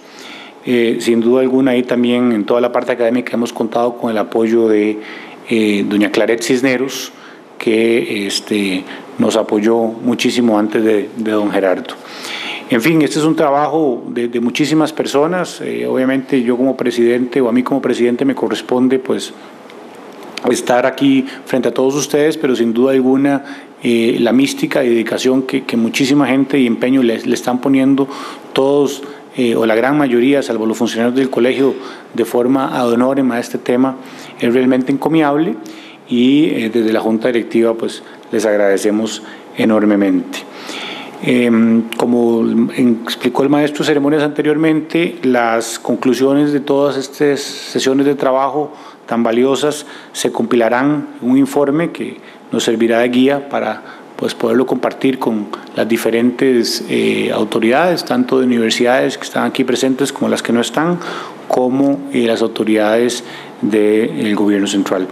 Sin duda alguna, ahí también en toda la parte académica hemos contado con el apoyo de doña Claret Cisneros, que nos apoyó muchísimo antes de don Gerardo. En fin, este es un trabajo de muchísimas personas. Obviamente yo como presidente, o a mí como presidente, me corresponde pues estar aquí frente a todos ustedes, pero sin duda alguna la mística y dedicación que muchísima gente y empeño le están poniendo todos, o la gran mayoría, salvo los funcionarios del colegio, de forma ad honorem a este tema, es realmente encomiable, y desde la Junta Directiva pues les agradecemos enormemente. Como explicó el maestro de ceremonias anteriormente, las conclusiones de todas estas sesiones de trabajo tan valiosas se compilarán en un informe que nos servirá de guía para pues poderlo compartir con las diferentes autoridades, tanto de universidades que están aquí presentes como las que no están, como las autoridades del gobierno central,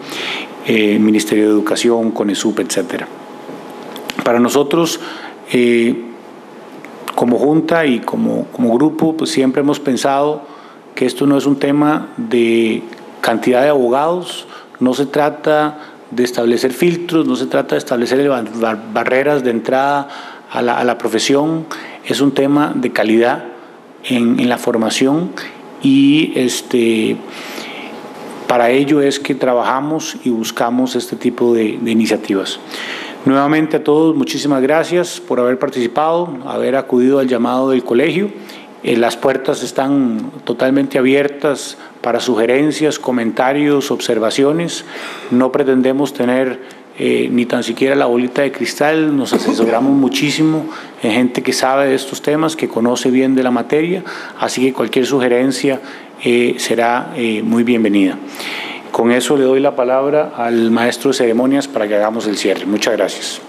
Ministerio de Educación, CONESUP, etcétera. Para nosotros, como Junta y como grupo, pues siempre hemos pensado que esto no es un tema de cantidad de abogados, no se trata de establecer filtros, no se trata de establecer barreras de entrada a la profesión, es un tema de calidad en la formación, y para ello es que trabajamos y buscamos este tipo de iniciativas. Nuevamente a todos, muchísimas gracias por haber participado, haber acudido al llamado del colegio. Las puertas están totalmente abiertas para sugerencias, comentarios, observaciones. No pretendemos tener ni tan siquiera la bolita de cristal, nos asesoramos muchísimo en gente que sabe de estos temas, que conoce bien de la materia, así que cualquier sugerencia será muy bienvenida. Con eso le doy la palabra al maestro de ceremonias para que hagamos el cierre. Muchas gracias.